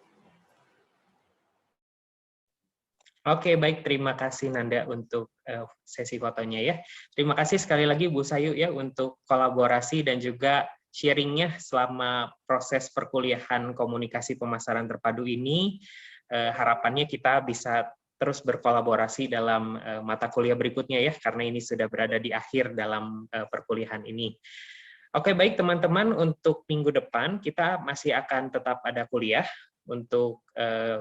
Speaker 1: Oke, baik. Terima kasih Nanda untuk sesi fotonya ya. Terima kasih sekali lagi Bu Sayu ya untuk kolaborasi dan juga sharingnya selama proses perkuliahan komunikasi pemasaran terpadu ini. Harapannya kita bisa terus berkolaborasi dalam mata kuliah berikutnya ya, karena ini sudah berada di akhir dalam perkuliahan ini. Oke, baik teman-teman, untuk minggu depan kita masih akan tetap ada kuliah untuk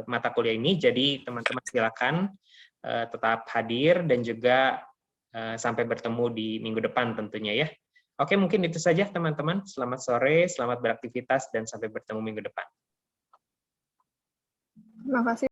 Speaker 1: mata kuliah ini, jadi teman-teman silakan tetap hadir dan juga sampai bertemu di minggu depan tentunya ya. Oke, mungkin itu saja teman-teman. Selamat sore, selamat beraktivitas, dan sampai bertemu minggu depan.
Speaker 12: Terima kasih.